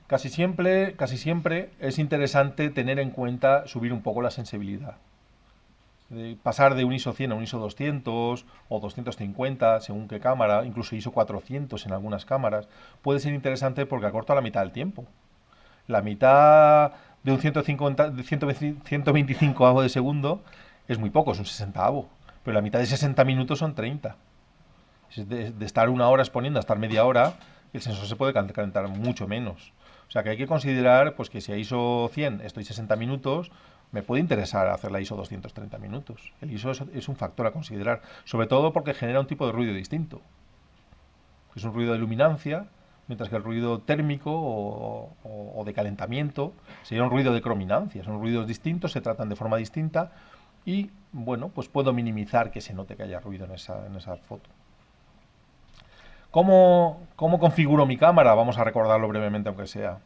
Casi siempre es interesante tener en cuenta subir un poco la sensibilidad. pasar de un ISO 100 a un ISO 200 o 250, según qué cámara, incluso ISO 400 en algunas cámaras, puede ser interesante porque acorta la mitad del tiempo. La mitad de un 150, de 125avo de segundo es muy poco, es un 60avo. Pero la mitad de 60 minutos son 30. De estar una hora exponiendo a estar media hora, el sensor se puede calentar mucho menos. O sea que hay que considerar pues, que si a ISO 100 estoy 60 minutos, me puede interesar hacer la ISO 230 minutos. El ISO es un factor a considerar, sobre todo porque genera un tipo de ruido distinto. Es un ruido de luminancia, mientras que el ruido térmico o de calentamiento sería un ruido de crominancia. Son ruidos distintos, se tratan de forma distinta y, bueno, pues puedo minimizar que se note que haya ruido en esa foto. ¿Cómo configuro mi cámara? Vamos a recordarlo brevemente, aunque sea.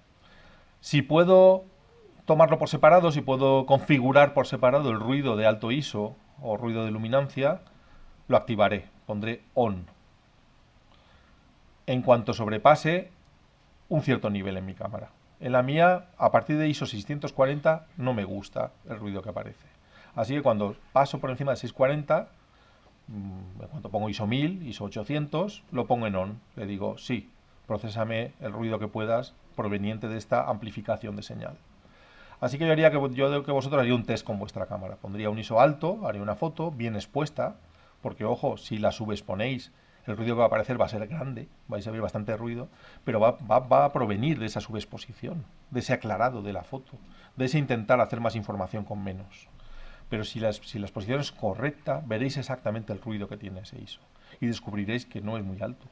Si puedo tomarlo por separado, si puedo configurar por separado el ruido de alto ISO o ruido de luminancia, lo activaré, pondré on. En cuanto sobrepase un cierto nivel en mi cámara. En la mía, a partir de ISO 640, no me gusta el ruido que aparece. Así que cuando paso por encima de 640, en cuanto pongo ISO 1000, ISO 800, lo pongo en on. Le digo, sí, procésame el ruido que puedas proveniente de esta amplificación de señal. Así que yo que vosotros haría un test con vuestra cámara. Pondría un ISO alto, haría una foto bien expuesta, porque ojo, si la subexponéis, el ruido que va a aparecer va a ser grande, vais a ver bastante ruido, pero va a provenir de esa subexposición, de ese aclarado de la foto, de ese intentar hacer más información con menos. Pero si la exposición es correcta, veréis exactamente el ruido que tiene ese ISO y descubriréis que no es muy alto.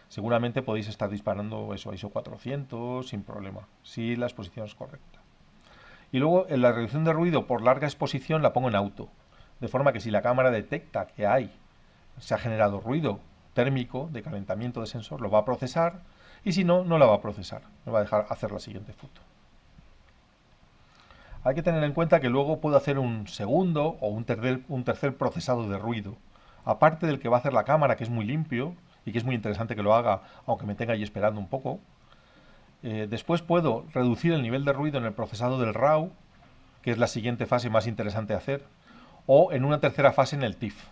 Seguramente podéis estar disparando eso a ISO 400 sin problema, si la exposición es correcta. Y luego en la reducción de ruido por larga exposición la pongo en auto, de forma que si la cámara detecta que se ha generado ruido térmico de calentamiento de sensor, lo va a procesar y si no, no la va a procesar, me va a dejar hacer la siguiente foto. Hay que tener en cuenta que luego puedo hacer un segundo o un tercer procesado de ruido, aparte del que va a hacer la cámara, que es muy limpio y que es muy interesante que lo haga, aunque me tenga ahí esperando un poco. Después puedo reducir el nivel de ruido en el procesado del RAW, que es la siguiente fase más interesante de hacer, o en una tercera fase en el TIFF.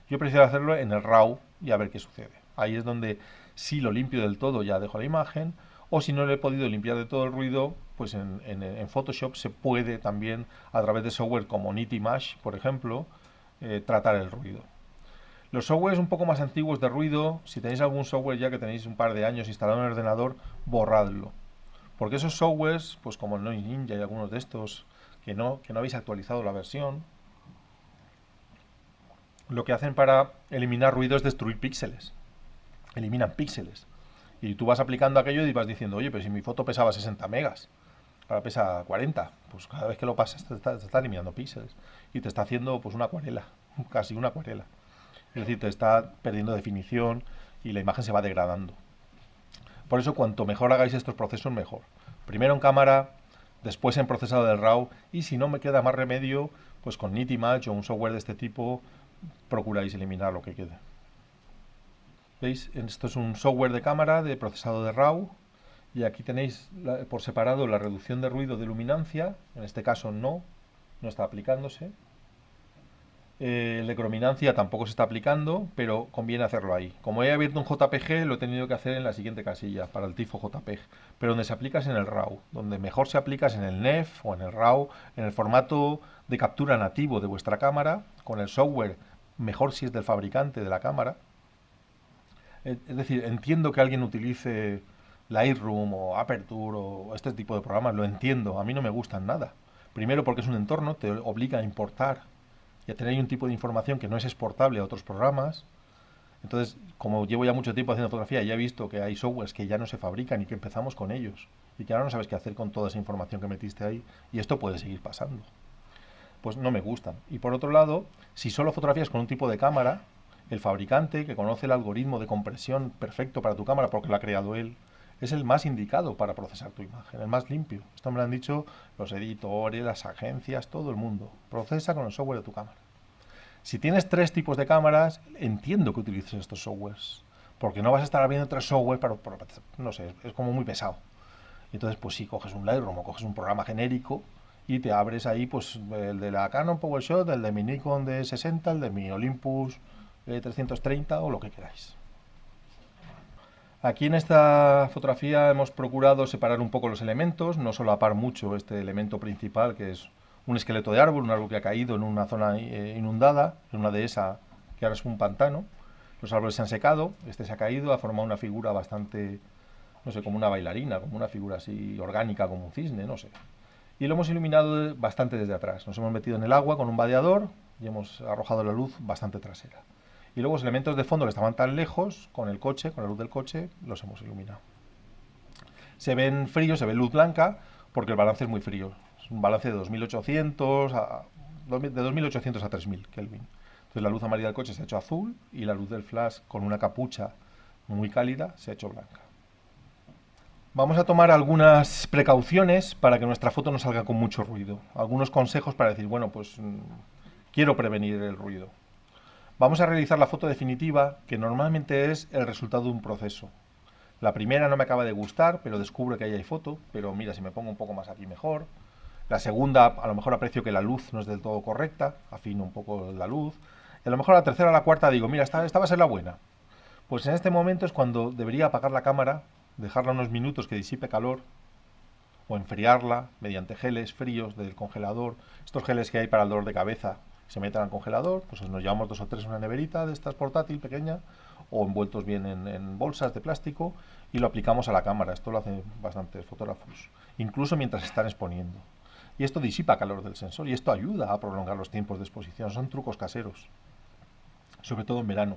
Yo prefiero hacerlo en el RAW y a ver qué sucede. Ahí es donde si lo limpio del todo ya dejo la imagen, o si no le he podido limpiar de todo el ruido, pues en Photoshop se puede también, a través de software como Nitimesh, por ejemplo, tratar el ruido. Los softwares un poco más antiguos de ruido, si tenéis algún software ya que tenéis un par de años instalado en el ordenador, borradlo. Porque esos softwares, pues como el Noise Ninja y algunos de estos que no habéis actualizado la versión, lo que hacen para eliminar ruido es destruir píxeles. Eliminan píxeles. Y tú vas aplicando aquello y vas diciendo, oye, pero si mi foto pesaba 60 megas, ahora pesa 40, pues cada vez que lo pasas te está eliminando píxeles. Y te está haciendo pues una acuarela, casi una acuarela. Es decir, te está perdiendo definición y la imagen se va degradando. Por eso, cuanto mejor hagáis estos procesos, mejor. Primero en cámara, después en procesado del RAW, y si no me queda más remedio, pues con Nitimesh o un software de este tipo, procuráis eliminar lo que quede. ¿Veis? Esto es un software de cámara de procesado de RAW, y aquí tenéis por separado la reducción de ruido de luminancia, en este caso no está aplicándose. El de crominancia tampoco se está aplicando, pero conviene hacerlo ahí. Como he abierto un JPG, lo he tenido que hacer en la siguiente casilla, para el tifo JPG. Pero donde se aplica es en el RAW. Donde mejor se aplica es en el NEF o en el RAW, en el formato de captura nativo de vuestra cámara, con el software, mejor si es del fabricante de la cámara. Es decir, entiendo que alguien utilice Lightroom o Aperture o este tipo de programas, lo entiendo, a mí no me gustan nada. Primero porque es un entorno, te obliga a importar y a tener un tipo de información que no es exportable a otros programas. Entonces, como llevo ya mucho tiempo haciendo fotografía, ya he visto que hay softwares que ya no se fabrican y que empezamos con ellos y que ahora no sabes qué hacer con toda esa información que metiste ahí y esto puede seguir pasando. Pues no me gustan. Y por otro lado, si solo fotografías con un tipo de cámara, el fabricante que conoce el algoritmo de compresión perfecto para tu cámara porque lo ha creado él, es el más indicado para procesar tu imagen, el más limpio. Esto me lo han dicho los editores, las agencias, todo el mundo. Procesa con el software de tu cámara. Si tienes 3 tipos de cámaras, entiendo que utilices estos softwares, porque no vas a estar abriendo 3 softwares no sé, es como muy pesado. Entonces, pues sí, coges un Lightroom o coges un programa genérico y te abres ahí pues el de la Canon PowerShot, el de mi Nikon D60, el de mi Olympus 330 o lo que queráis. Aquí en esta fotografía hemos procurado separar un poco los elementos, no solapar mucho este elemento principal, que es un esqueleto de árbol, un árbol que ha caído en una zona inundada, en una dehesa que ahora es un pantano. Los árboles se han secado, este se ha caído, ha formado una figura bastante, no sé, como una bailarina, como una figura así orgánica, como un cisne, no sé. Y lo hemos iluminado bastante desde atrás. Nos hemos metido en el agua con un vadeador y hemos arrojado la luz bastante trasera. Y luego los elementos de fondo que estaban tan lejos, con el coche, con la luz del coche, los hemos iluminado. Se ven fríos, se ve luz blanca, porque el balance es muy frío. Es un balance de 2800 a 3000 Kelvin. Entonces la luz amarilla del coche se ha hecho azul y la luz del flash con una capucha muy cálida se ha hecho blanca. Vamos a tomar algunas precauciones para que nuestra foto no salga con mucho ruido. Algunos consejos para decir, bueno, pues quiero prevenir el ruido. Vamos a realizar la foto definitiva, que normalmente es el resultado de un proceso. La primera no me acaba de gustar, pero descubro que ahí hay foto, pero mira, si me pongo un poco más aquí mejor. La segunda, a lo mejor aprecio que la luz no es del todo correcta, afino un poco la luz. Y a lo mejor la tercera o la cuarta digo, mira, esta va a ser la buena. Pues en este momento es cuando debería apagar la cámara, dejarla unos minutos que disipe calor, o enfriarla mediante geles fríos del congelador. Estos geles que hay para el dolor de cabeza se meten al congelador, pues nos llevamos 2 o 3 en una neverita de estas portátil pequeña, o envueltos bien en bolsas de plástico, y lo aplicamos a la cámara. Esto lo hacen bastantes fotógrafos, incluso mientras están exponiendo. Y esto disipa calor del sensor y esto ayuda a prolongar los tiempos de exposición. Son trucos caseros, sobre todo en verano.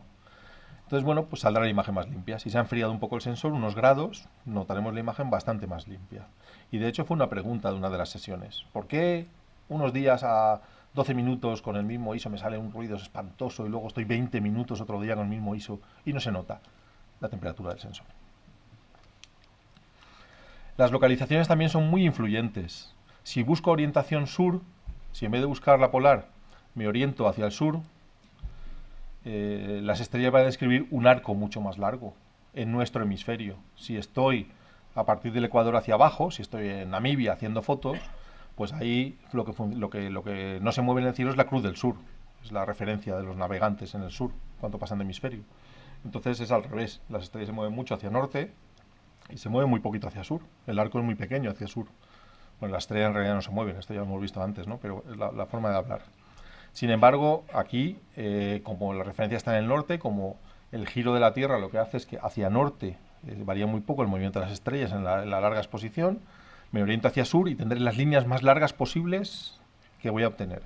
Entonces, bueno, pues saldrá la imagen más limpia. Si se ha enfriado un poco el sensor, unos grados, notaremos la imagen bastante más limpia. Y de hecho fue una pregunta de una de las sesiones. ¿Por qué unos días a 12 minutos con el mismo ISO me sale un ruido espantoso y luego estoy 20 minutos otro día con el mismo ISO y no se nota la temperatura del sensor? Las localizaciones también son muy influyentes. Si busco orientación sur, si en vez de buscar la polar me oriento hacia el sur, las estrellas van a describir un arco mucho más largo en nuestro hemisferio. Si estoy a partir del Ecuador hacia abajo, si estoy en Namibia haciendo fotos, pues ahí lo que no se mueve en el cielo es la cruz del sur, es la referencia de los navegantes en el sur, cuando pasan de hemisferio. Entonces es al revés, las estrellas se mueven mucho hacia norte y se mueven muy poquito hacia sur, el arco es muy pequeño hacia sur. Bueno, las estrellas en realidad no se mueven, esto ya lo hemos visto antes, ¿no? Pero es la forma de hablar. Sin embargo, aquí, como la referencia está en el norte, como el giro de la Tierra lo que hace es que hacia norte varía muy poco el movimiento de las estrellas en la larga exposición, me oriento hacia sur y tendré las líneas más largas posibles que voy a obtener.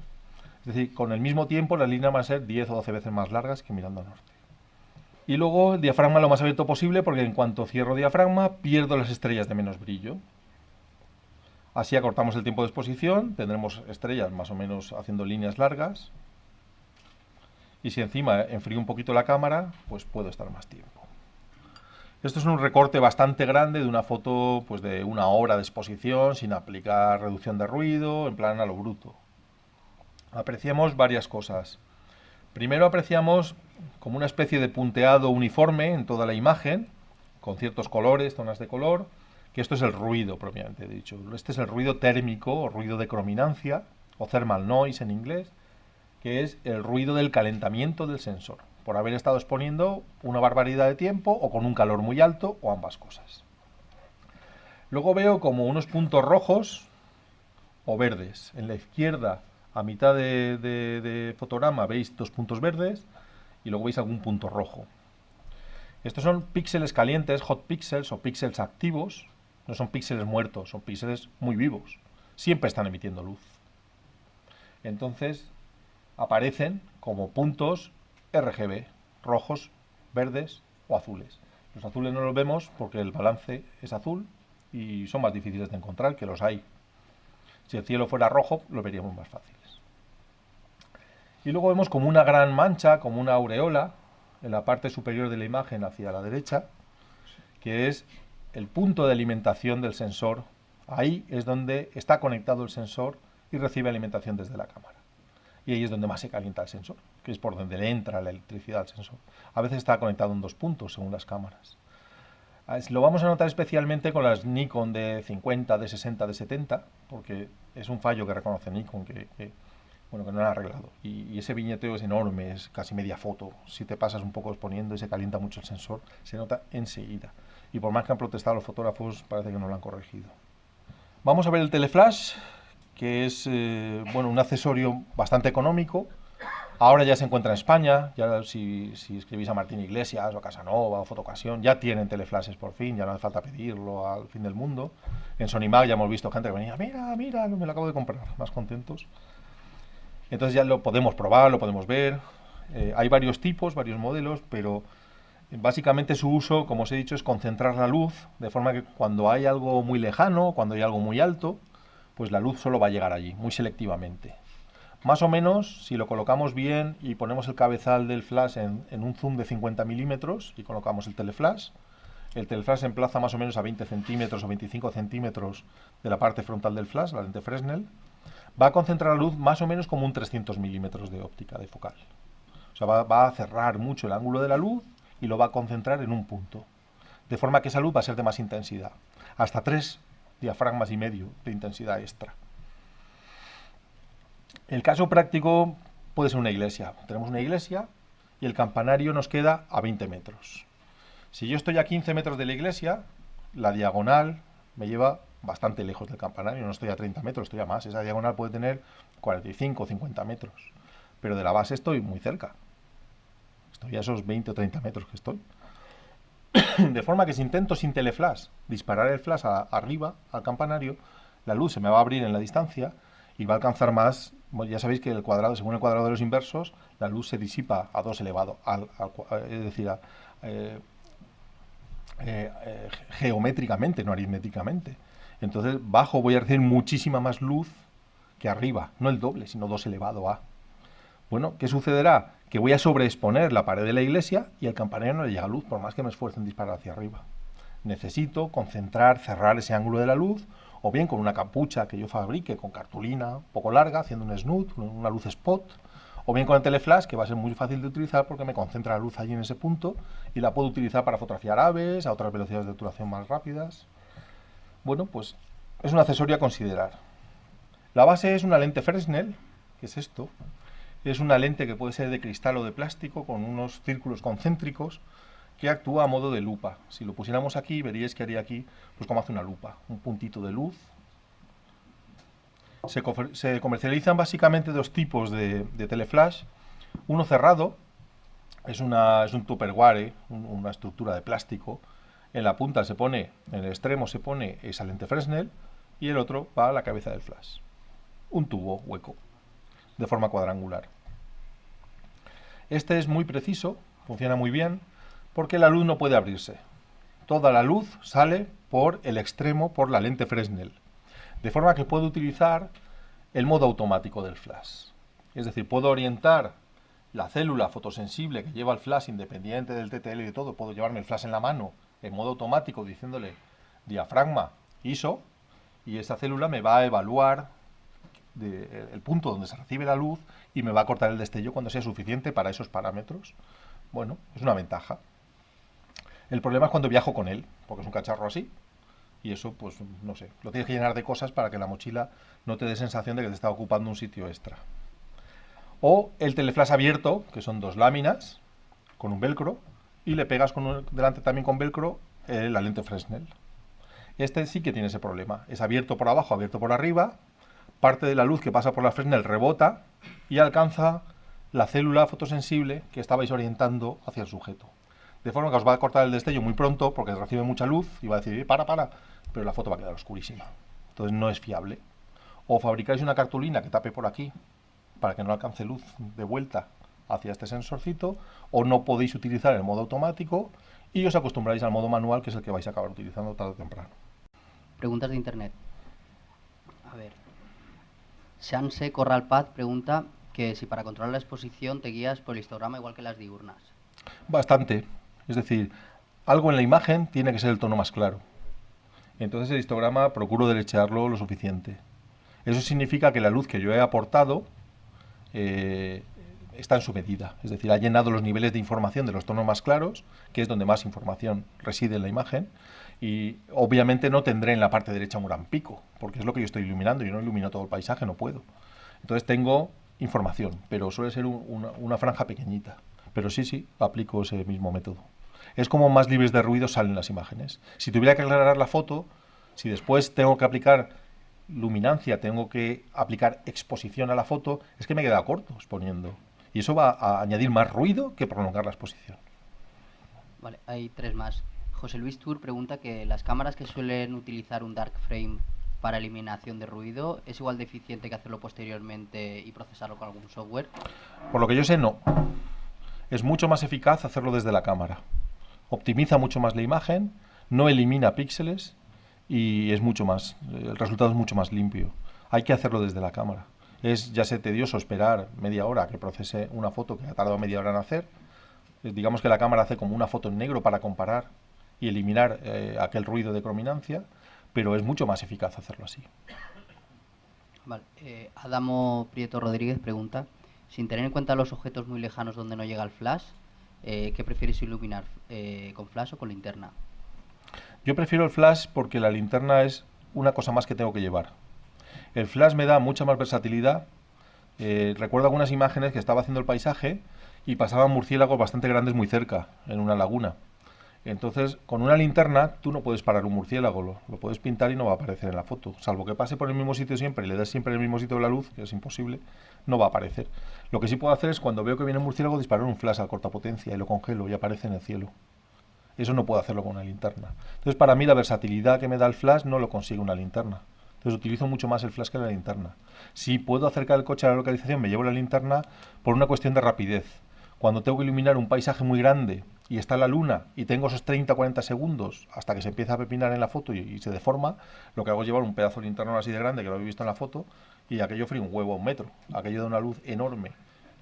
Es decir, con el mismo tiempo las líneas van a ser 10 o 12 veces más largas que mirando al norte. Y luego el diafragma lo más abierto posible, porque en cuanto cierro diafragma pierdo las estrellas de menos brillo. Así acortamos el tiempo de exposición, tendremos estrellas más o menos haciendo líneas largas. Y si encima enfrío un poquito la cámara, pues puedo estar más tiempo. Esto es un recorte bastante grande de una foto pues de 1 hora de exposición, sin aplicar reducción de ruido, en plan a lo bruto. Apreciamos varias cosas. Primero apreciamos como una especie de punteado uniforme en toda la imagen, con ciertos colores, zonas de color, que esto es el ruido propiamente dicho. Este es el ruido térmico o ruido de crominancia, o thermal noise en inglés, que es el ruido del calentamiento del sensor, por haber estado exponiendo una barbaridad de tiempo o con un calor muy alto o ambas cosas. Luego veo como unos puntos rojos o verdes. En la izquierda, a mitad de fotograma, veis 2 puntos verdes y luego veis algún punto rojo. Estos son píxeles calientes, hot píxeles o píxeles activos. No son píxeles muertos, son píxeles muy vivos. Siempre están emitiendo luz. Entonces aparecen como puntos RGB, rojos, verdes o azules. Los azules no los vemos porque el balance es azul y son más difíciles de encontrar, que los hay. Si el cielo fuera rojo, lo veríamos más fáciles. Y luego vemos como una gran mancha, como una aureola, en la parte superior de la imagen hacia la derecha, que es el punto de alimentación del sensor. Ahí es donde está conectado el sensor y recibe alimentación desde la cámara. Y ahí es donde más se calienta el sensor, que es por donde le entra la electricidad al sensor. A veces está conectado en 2 puntos, según las cámaras. Lo vamos a notar especialmente con las Nikon de 50, de 60, de 70, porque es un fallo que reconoce Nikon bueno, que no lo han arreglado. Y ese viñeteo es enorme, es casi media foto. Si te pasas un poco exponiendo y se calienta mucho el sensor, se nota enseguida. Y por más que han protestado los fotógrafos, parece que no lo han corregido. Vamos a ver el teleflash, que es bueno, un accesorio bastante económico. Ahora ya se encuentra en España, ya si escribís a Martín Iglesias o a Casanova o Fotocasión, ya tienen teleflashes por fin, ya no hace falta pedirlo al fin del mundo. En Sonimac ya hemos visto gente que venía, mira, mira, me lo acabo de comprar, más contentos. Entonces ya lo podemos probar, lo podemos ver. Hay varios tipos, varios modelos, pero básicamente su uso, como os he dicho, es concentrar la luz, de forma que cuando hay algo muy lejano, cuando hay algo muy alto, pues la luz solo va a llegar allí, muy selectivamente. Más o menos, si lo colocamos bien y ponemos el cabezal del flash en un zoom de 50 milímetros y colocamos el teleflash se emplaza más o menos a 20 centímetros o 25 centímetros de la parte frontal del flash, la lente Fresnel, va a concentrar la luz más o menos como un 300 milímetros de óptica, de focal. O sea, va a cerrar mucho el ángulo de la luz y lo va a concentrar en un punto. De forma que esa luz va a ser de más intensidad. Hasta 3 diafragmas y medio de intensidad extra. El caso práctico puede ser una iglesia. Tenemos una iglesia y el campanario nos queda a 20 metros. Si yo estoy a 15 metros de la iglesia, la diagonal me lleva bastante lejos del campanario. No estoy a 30 metros, estoy a más. Esa diagonal puede tener 45 o 50 metros. Pero de la base estoy muy cerca. Estoy a esos 20 o 30 metros que estoy. De forma que si intento sin teleflash disparar el flash arriba, al campanario, la luz se me va a abrir en la distancia y va a alcanzar más. Bueno, ya sabéis que el cuadrado, según el cuadrado de los inversos, la luz se disipa a 2 elevado, es decir, geométricamente, no aritméticamente. Entonces, bajo voy a recibir muchísima más luz que arriba, no el doble, sino 2 elevado a. Bueno, ¿qué sucederá? Que voy a sobreexponer la pared de la iglesia y al campanario no le llega luz, por más que me esfuerce en disparar hacia arriba. Necesito concentrar, cerrar ese ángulo de la luz, o bien con una capucha que yo fabrique con cartulina un poco larga, haciendo un snoot, una luz spot, o bien con el teleflash, que va a ser muy fácil de utilizar porque me concentra la luz allí en ese punto y la puedo utilizar para fotografiar aves a otras velocidades de obturación más rápidas. Bueno, pues es un accesorio a considerar. La base es una lente Fresnel, que es esto. Es una lente que puede ser de cristal o de plástico con unos círculos concéntricos que actúa a modo de lupa. Si lo pusiéramos aquí, veríais que haría aquí, pues como hace una lupa, un puntito de luz. Se comercializan básicamente dos tipos de teleflash. Uno cerrado, es un tupperware, una estructura de plástico. En la punta se pone, en el extremo se pone esa lente Fresnel y el otro va a la cabeza del flash. Un tubo hueco, de forma cuadrangular. Este es muy preciso, funciona muy bien, porque la luz no puede abrirse. Toda la luz sale por el extremo, por la lente Fresnel. De forma que puedo utilizar el modo automático del flash. Es decir, puedo orientar la célula fotosensible que lleva el flash independiente del TTL y de todo. Puedo llevarme el flash en la mano en modo automático diciéndole diafragma ISO y esa célula me va a evaluar el punto donde se recibe la luz y me va a cortar el destello cuando sea suficiente para esos parámetros. Bueno, es una ventaja. El problema es cuando viajo con él, porque es un cacharro así, y eso, pues, no sé, lo tienes que llenar de cosas para que la mochila no te dé sensación de que te está ocupando un sitio extra. O el teleflash abierto, que son dos láminas con un velcro, y le pegas delante también con velcro la lente Fresnel. Este sí que tiene ese problema. Es abierto por abajo, abierto por arriba. Parte de la luz que pasa por la Fresnel rebota y alcanza la célula fotosensible que estabais orientando hacia el sujeto. De forma que os va a cortar el destello muy pronto porque recibe mucha luz y va a decir, para, pero la foto va a quedar oscurísima. Entonces no es fiable. O fabricáis una cartulina que tape por aquí para que no alcance luz de vuelta hacia este sensorcito, o no podéis utilizar el modo automático y os acostumbráis al modo manual, que es el que vais a acabar utilizando tarde o temprano. Preguntas de internet. A ver. Shanse Corralpaz pregunta que si para controlar la exposición te guías por el histograma igual que las diurnas. Bastante. Es decir, algo en la imagen tiene que ser el tono más claro. Entonces el histograma procuro derechearlo lo suficiente. Eso significa que la luz que yo he aportado está en su medida. Es decir, ha llenado los niveles de información de los tonos más claros, que es donde más información reside en la imagen, y obviamente no tendré en la parte derecha un gran pico, porque es lo que yo estoy iluminando. Yo no ilumino todo el paisaje, no puedo. Entonces tengo información, pero suele ser una franja pequeñita. Pero sí, aplico ese mismo método. Es como más libres de ruido salen las imágenes. Si tuviera que aclarar la foto, si después tengo que aplicar luminancia, tengo que aplicar exposición a la foto, es que me queda corto exponiendo. Y eso va a añadir más ruido que prolongar la exposición. Vale, hay 3 más. José Luis Tour pregunta que las cámaras que suelen utilizar un dark frame para eliminación de ruido, ¿es igual de eficiente que hacerlo posteriormente y procesarlo con algún software? Por lo que yo sé, no. Es mucho más eficaz hacerlo desde la cámara. Optimiza mucho más la imagen, no elimina píxeles y es mucho más, el resultado es mucho más limpio. Hay que hacerlo desde la cámara. Es ya sé tedioso esperar media hora que procese una foto que ha tardado media hora en hacer. Digamos que la cámara hace como una foto en negro para comparar y eliminar aquel ruido de crominancia, pero es mucho más eficaz hacerlo así. Vale, Adamo Prieto Rodríguez pregunta, sin tener en cuenta los objetos muy lejanos donde no llega el flash, ¿qué prefieres iluminar, con flash o con linterna? Yo prefiero el flash porque la linterna es una cosa más que tengo que llevar. El flash me da mucha más versatilidad. Recuerdo algunas imágenes que estaba haciendo el paisaje y pasaban murciélagos bastante grandes muy cerca, en una laguna. Entonces, con una linterna tú no puedes parar un murciélago, lo puedes pintar y no va a aparecer en la foto. Salvo que pase por el mismo sitio siempre y le des siempre en el mismo sitio de la luz, que es imposible, no va a aparecer. Lo que sí puedo hacer es cuando veo que viene un murciélago disparar un flash a corta potencia y lo congelo y aparece en el cielo. Eso no puedo hacerlo con una linterna. Entonces, para mí la versatilidad que me da el flash no lo consigue una linterna. Entonces utilizo mucho más el flash que la linterna. Si puedo acercar el coche a la localización, me llevo la linterna por una cuestión de rapidez. Cuando tengo que iluminar un paisaje muy grande y está la luna y tengo esos 30-40 segundos hasta que se empieza a pepinar en la foto y se deforma, lo que hago es llevar un pedazo de linterna así de grande, que lo habéis visto en la foto, y aquello frío un huevo a 1 metro. Aquello da una luz enorme.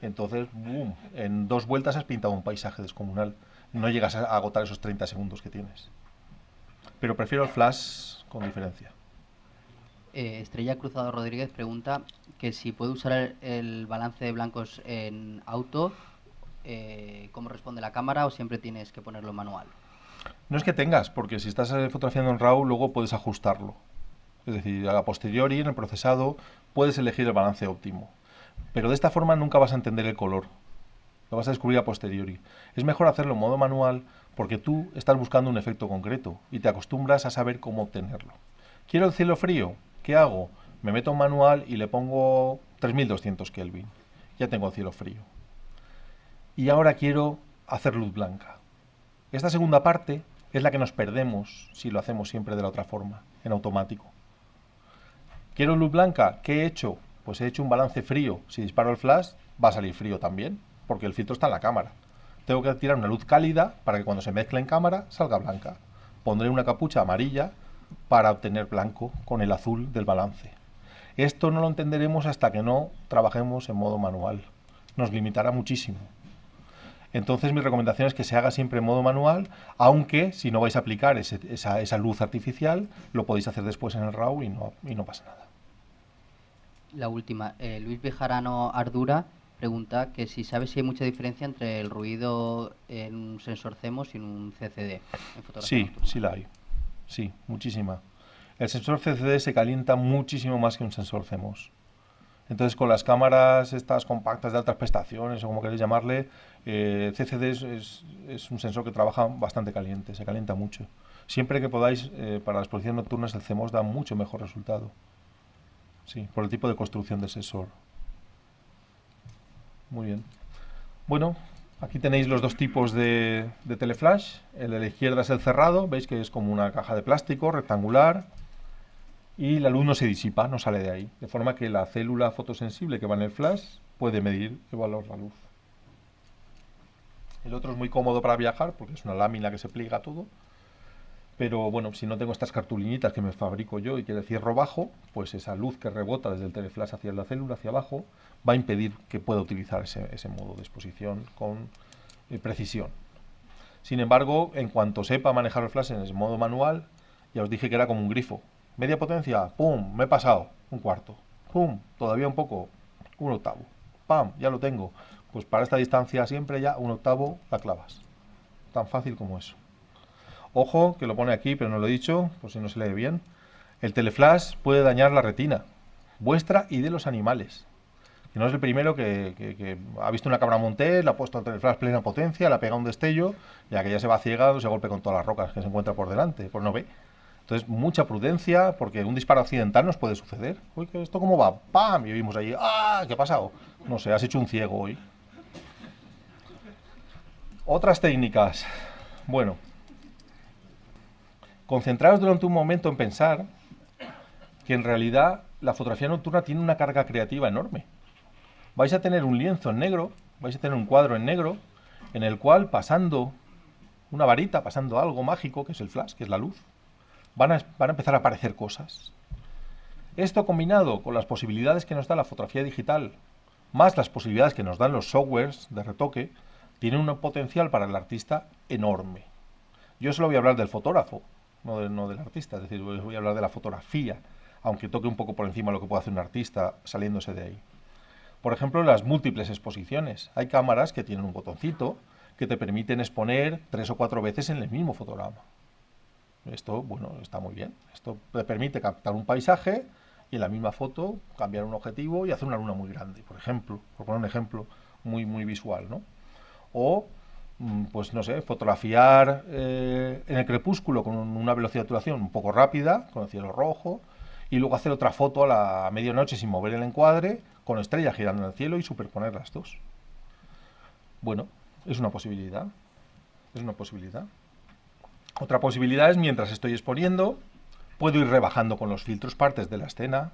Entonces, boom, en 2 vueltas has pintado un paisaje descomunal. No llegas a agotar esos 30 segundos que tienes. Pero prefiero el flash con diferencia. Estrella Cruzado Rodríguez pregunta que si puede usar el balance de blancos en auto, cómo responde la cámara o siempre tienes que ponerlo manual. No es que tengas, porque si estás fotografiando en RAW, luego puedes ajustarlo. Es decir, a posteriori, en el procesado, puedes elegir el balance óptimo. Pero de esta forma nunca vas a entender el color. Lo vas a descubrir a posteriori. Es mejor hacerlo en modo manual porque tú estás buscando un efecto concreto y te acostumbras a saber cómo obtenerlo. ¿Quiero el cielo frío? ¿Qué hago? Me meto en manual y le pongo 3200 Kelvin. Ya tengo el cielo frío. Y ahora quiero hacer luz blanca. Esta segunda parte es la que nos perdemos si lo hacemos siempre de la otra forma, en automático. ¿Quiero luz blanca? ¿Qué he hecho? Pues he hecho un balance frío. Si disparo el flash, va a salir frío también, porque el filtro está en la cámara. Tengo que tirar una luz cálida para que cuando se mezcle en cámara salga blanca. Pondré una capucha amarilla para obtener blanco con el azul del balance. Esto no lo entenderemos hasta que no trabajemos en modo manual. Nos limitará muchísimo. Entonces mi recomendación es que se haga siempre en modo manual, aunque si no vais a aplicar esa luz artificial, lo podéis hacer después en el RAW y no pasa nada. La última, Luis Bejarano Ardura pregunta que si sabes si hay mucha diferencia entre el ruido en un sensor CMOS y en un CCD en fotografía Sí, nocturna. sí la hay. Sí, muchísima. El sensor CCD se calienta muchísimo más que un sensor CMOS. Entonces, con las cámaras estas compactas de altas prestaciones, o como queréis llamarle, CCD es un sensor que trabaja bastante caliente, se calienta mucho. Siempre que podáis, para las exposiciones nocturnas, el CMOS da mucho mejor resultado. Sí, por el tipo de construcción del sensor. Muy bien. Bueno, aquí tenéis los dos tipos de teleflash. El de la izquierda es el cerrado, veis que es como una caja de plástico rectangular. Y la luz no se disipa, no sale de ahí. De forma que la célula fotosensible que va en el flash puede medir el valor de la luz. El otro es muy cómodo para viajar porque es una lámina que se pliega todo. Pero bueno, si no tengo estas cartulinitas que me fabrico yo y que le cierro bajo, pues esa luz que rebota desde el teleflash hacia la célula, hacia abajo, va a impedir que pueda utilizar ese modo de exposición con precisión. Sin embargo, en cuanto sepa manejar el flash en ese modo manual, ya os dije que era como un grifo. Media potencia, pum, me he pasado, 1/4. Pum, todavía un poco, 1/8. Pam, ya lo tengo. Pues para esta distancia siempre ya 1/8 la clavas. Tan fácil como eso. Ojo, que lo pone aquí, pero no lo he dicho, por si no se lee bien. El teleflash puede dañar la retina, vuestra y de los animales. Que no es el primero que ha visto una cabra montés, le ha puesto el teleflash plena potencia, le ha pegado un destello, ya que ya se va ciegado, se golpea con todas las rocas que se encuentra por delante, pues no ve. Entonces, mucha prudencia, porque un disparo accidental nos puede suceder. Uy, ¿esto cómo va? ¡Pam! Y vimos ahí, ¡ah! ¿Qué ha pasado? No sé, has hecho un ciego hoy. Otras técnicas. Bueno, concentraos durante un momento en pensar que en realidad la fotografía nocturna tiene una carga creativa enorme. Vais a tener un lienzo en negro, vais a tener un cuadro en negro, en el cual pasando una varita, pasando algo mágico, que es el flash, que es la luz, van a empezar a aparecer cosas. Esto combinado con las posibilidades que nos da la fotografía digital, más las posibilidades que nos dan los softwares de retoque, tiene un potencial para el artista enorme. Yo solo voy a hablar del fotógrafo, no del artista, es decir, voy a hablar de la fotografía, aunque toque un poco por encima lo que puede hacer un artista saliéndose de ahí. Por ejemplo, las múltiples exposiciones. Hay cámaras que tienen un botoncito que te permiten exponer 3 o 4 veces en el mismo fotograma. Esto, bueno, está muy bien. Esto te permite captar un paisaje y en la misma foto cambiar un objetivo y hacer una luna muy grande, por ejemplo, por poner un ejemplo muy visual, ¿no? O, pues no sé, fotografiar en el crepúsculo con una velocidad de obturación un poco rápida, con el cielo rojo, y luego hacer otra foto a medianoche sin mover el encuadre, con estrellas girando en el cielo y superponer las dos. Bueno, es una posibilidad. Es una posibilidad. Otra posibilidad es, mientras estoy exponiendo, puedo ir rebajando con los filtros partes de la escena,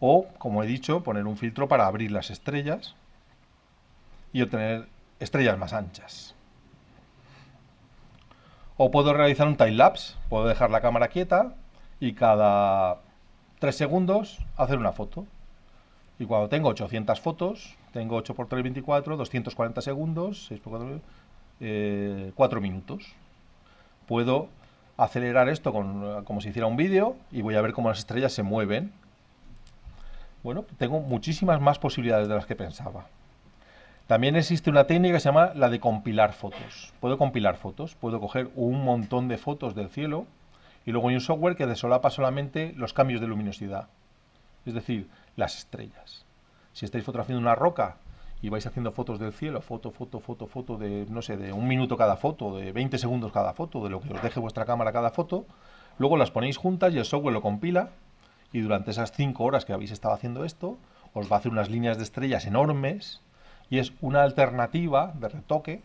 o, como he dicho, poner un filtro para abrir las estrellas y obtener estrellas más anchas. O puedo realizar un time-lapse, puedo dejar la cámara quieta y cada 3 segundos hacer una foto. Y cuando tengo 800 fotos, tengo 8 por 3, 24, 240 segundos, 6 por 4, 4 minutos. Puedo acelerar esto como si hiciera un vídeo y voy a ver cómo las estrellas se mueven. Bueno, tengo muchísimas más posibilidades de las que pensaba. También existe una técnica que se llama la de compilar fotos. Puedo compilar fotos, puedo coger un montón de fotos del cielo y luego hay un software que desolapa solamente los cambios de luminosidad. Es decir, las estrellas. Si estáis fotografiando una roca y vais haciendo fotos del cielo, foto de, no sé, de 1 minuto cada foto, de 20 segundos cada foto, de lo que os deje vuestra cámara cada foto, luego las ponéis juntas y el software lo compila y durante esas 5 horas que habéis estado haciendo esto, os va a hacer unas líneas de estrellas enormes y es una alternativa de retoque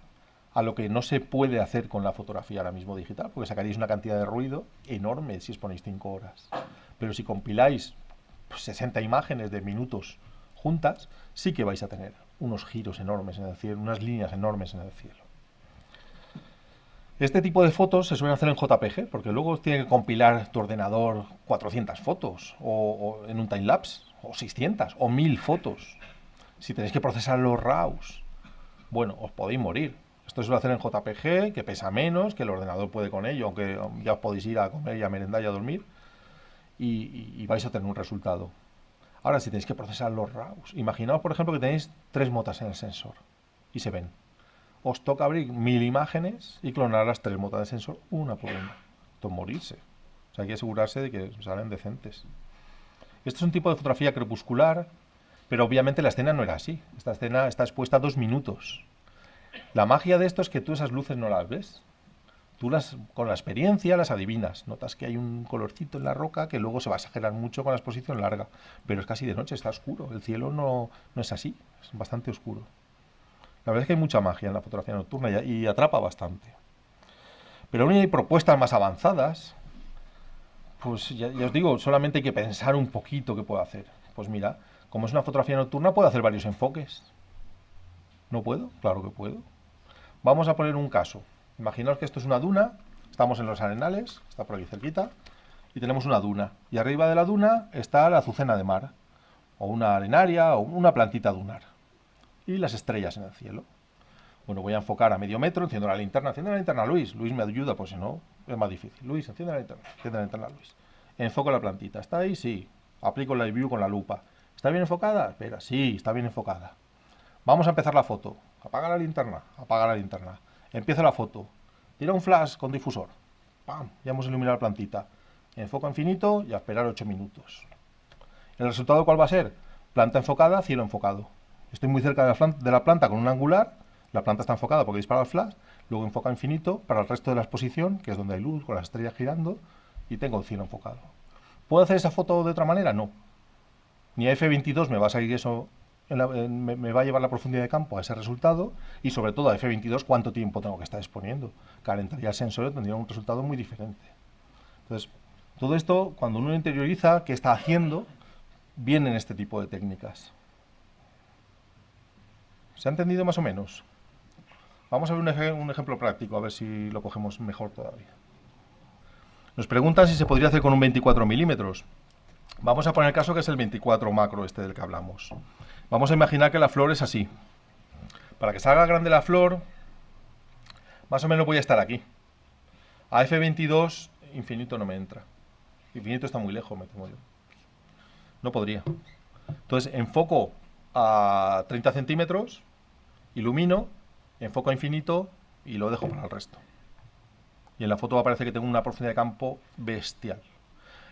a lo que no se puede hacer con la fotografía ahora mismo digital, porque sacaréis una cantidad de ruido enorme si os ponéis 5 horas. Pero si compiláis 60 imágenes de minutos juntas, sí que vais a tener unos giros enormes en el cielo, unas líneas enormes en el cielo. Este tipo de fotos se suelen hacer en JPG, porque luego tiene que compilar tu ordenador 400 fotos, o en un timelapse, o 600, o 1000 fotos. Si tenéis que procesar los RAWs, bueno, os podéis morir. Esto se suele hacer en JPG, que pesa menos, que el ordenador puede con ello, aunque ya os podéis ir a comer y a merendar y a dormir, y vais a tener un resultado. Ahora, si tenéis que procesar los RAWs, imaginaos, por ejemplo, que tenéis 3 motas en el sensor y se ven. Os toca abrir 1000 imágenes y clonar las 3 motas del sensor una por una. Esto es morirse. O sea, hay que asegurarse de que salen decentes. Esto es un tipo de fotografía crepuscular, pero obviamente la escena no era así. Esta escena está expuesta a 2 minutos. La magia de esto es que tú esas luces no las ves. Tú con la experiencia las adivinas. Notas que hay un colorcito en la roca que luego se va a exagerar mucho con la exposición larga. Pero es casi de noche, está oscuro. El cielo no es así, es bastante oscuro. La verdad es que hay mucha magia en la fotografía nocturna y atrapa bastante. Pero aún hay propuestas más avanzadas. Pues ya os digo, solamente hay que pensar un poquito qué puedo hacer. Pues mira, como es una fotografía nocturna, puedo hacer varios enfoques. ¿No puedo? Claro que puedo. Vamos a poner un caso. Imaginaos que esto es una duna, estamos en los Arenales, está por aquí cerquita, y tenemos una duna. Y arriba de la duna está la azucena de mar, o una arenaria, o una plantita dunar. Y las estrellas en el cielo. Bueno, voy a enfocar a medio metro, enciendo la linterna, Luis. Luis me ayuda, pues si no, es más difícil. Luis, enciende la linterna, Luis. Enfoco la plantita. ¿Está ahí? Sí. Aplico el live view con la lupa. ¿Está bien enfocada? Espera, sí, está bien enfocada. Vamos a empezar la foto. Apaga la linterna, apaga la linterna. Empieza la foto. Tira un flash con difusor. ¡Pam! Ya hemos iluminado la plantita. Enfoca infinito y a esperar 8 minutos. ¿El resultado cuál va a ser? Planta enfocada, cielo enfocado. Estoy muy cerca de la planta con un angular. La planta está enfocada porque dispara el flash. Luego enfoca infinito para el resto de la exposición, que es donde hay luz con las estrellas girando. Y tengo el cielo enfocado. ¿Puedo hacer esa foto de otra manera? No. Ni a F22 me va a salir eso, me va a llevar la profundidad de campo a ese resultado, y sobre todo a F22 cuánto tiempo tengo que estar exponiendo. Calentaría el sensor y tendría un resultado muy diferente. Entonces, todo esto, cuando uno interioriza qué está haciendo, vienen este tipo de técnicas. ¿Se ha entendido más o menos? Vamos a ver un ejemplo práctico, a ver si lo cogemos mejor todavía. Nos preguntan si se podría hacer con un 24 milímetros. Vamos a poner el caso que es el 24 macro este del que hablamos. Vamos a imaginar que la flor es así. Para que salga grande la flor, más o menos voy a estar aquí. A F22 infinito no me entra. Infinito está muy lejos, me temo yo. No podría. Entonces enfoco a 30 centímetros, ilumino, enfoco a infinito y lo dejo para el resto. Y en la foto aparece que tengo una profundidad de campo bestial.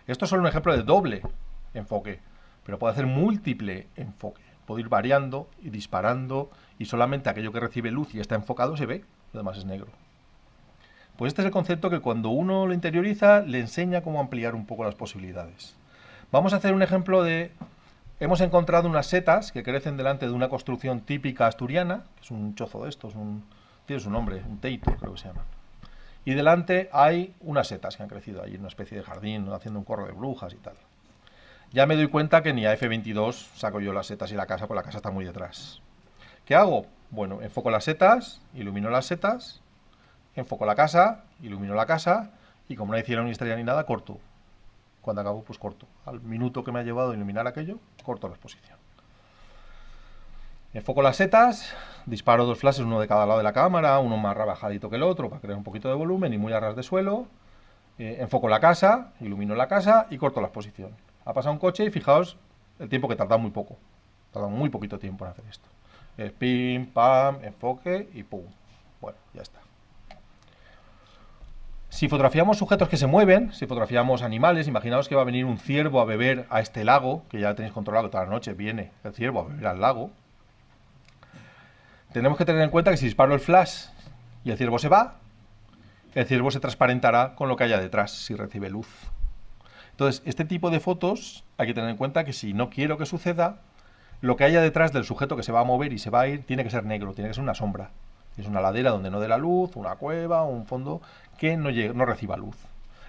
Esto es solo un ejemplo de doble enfoque, pero puedo hacer múltiple enfoque. Puedo ir variando y disparando y solamente aquello que recibe luz y está enfocado se ve, lo demás es negro. Pues este es el concepto que cuando uno lo interioriza le enseña cómo ampliar un poco las posibilidades. Vamos a hacer un ejemplo de... Hemos encontrado unas setas que crecen delante de una construcción típica asturiana, que es un chozo de estos, tiene su nombre, un teito creo que se llama. Y delante hay unas setas que han crecido allí en una especie de jardín, haciendo un corro de brujas y tal. Ya me doy cuenta que ni a F22 saco yo las setas y la casa, pues la casa está muy detrás. ¿Qué hago? Bueno, enfoco las setas, ilumino las setas, enfoco la casa, ilumino la casa, y como no hay cielo ni estrella ni nada, corto. Cuando acabo, pues corto. Al minuto que me ha llevado a iluminar aquello, corto la exposición. Enfoco las setas, disparo dos flashes, uno de cada lado de la cámara, uno más rebajadito que el otro para crear un poquito de volumen y muy a ras de suelo. Enfoco la casa, ilumino la casa y corto la exposición. Ha pasado un coche y fijaos el tiempo que tarda muy poco. Tarda muy poquito tiempo en hacer esto. Pim, pam, enfoque y pum. Bueno, ya está. Si fotografiamos sujetos que se mueven, si fotografiamos animales, imaginaos que va a venir un ciervo a beber a este lago, que ya tenéis controlado que toda la noche viene el ciervo a beber al lago. Tenemos que tener en cuenta que si disparo el flash y el ciervo se va, el ciervo se transparentará con lo que haya detrás, si recibe luz. Entonces, este tipo de fotos hay que tener en cuenta que si no quiero que suceda, lo que haya detrás del sujeto que se va a mover y se va a ir tiene que ser negro, tiene que ser una sombra. Es una ladera donde no dé la luz, una cueva, un fondo que no reciba luz.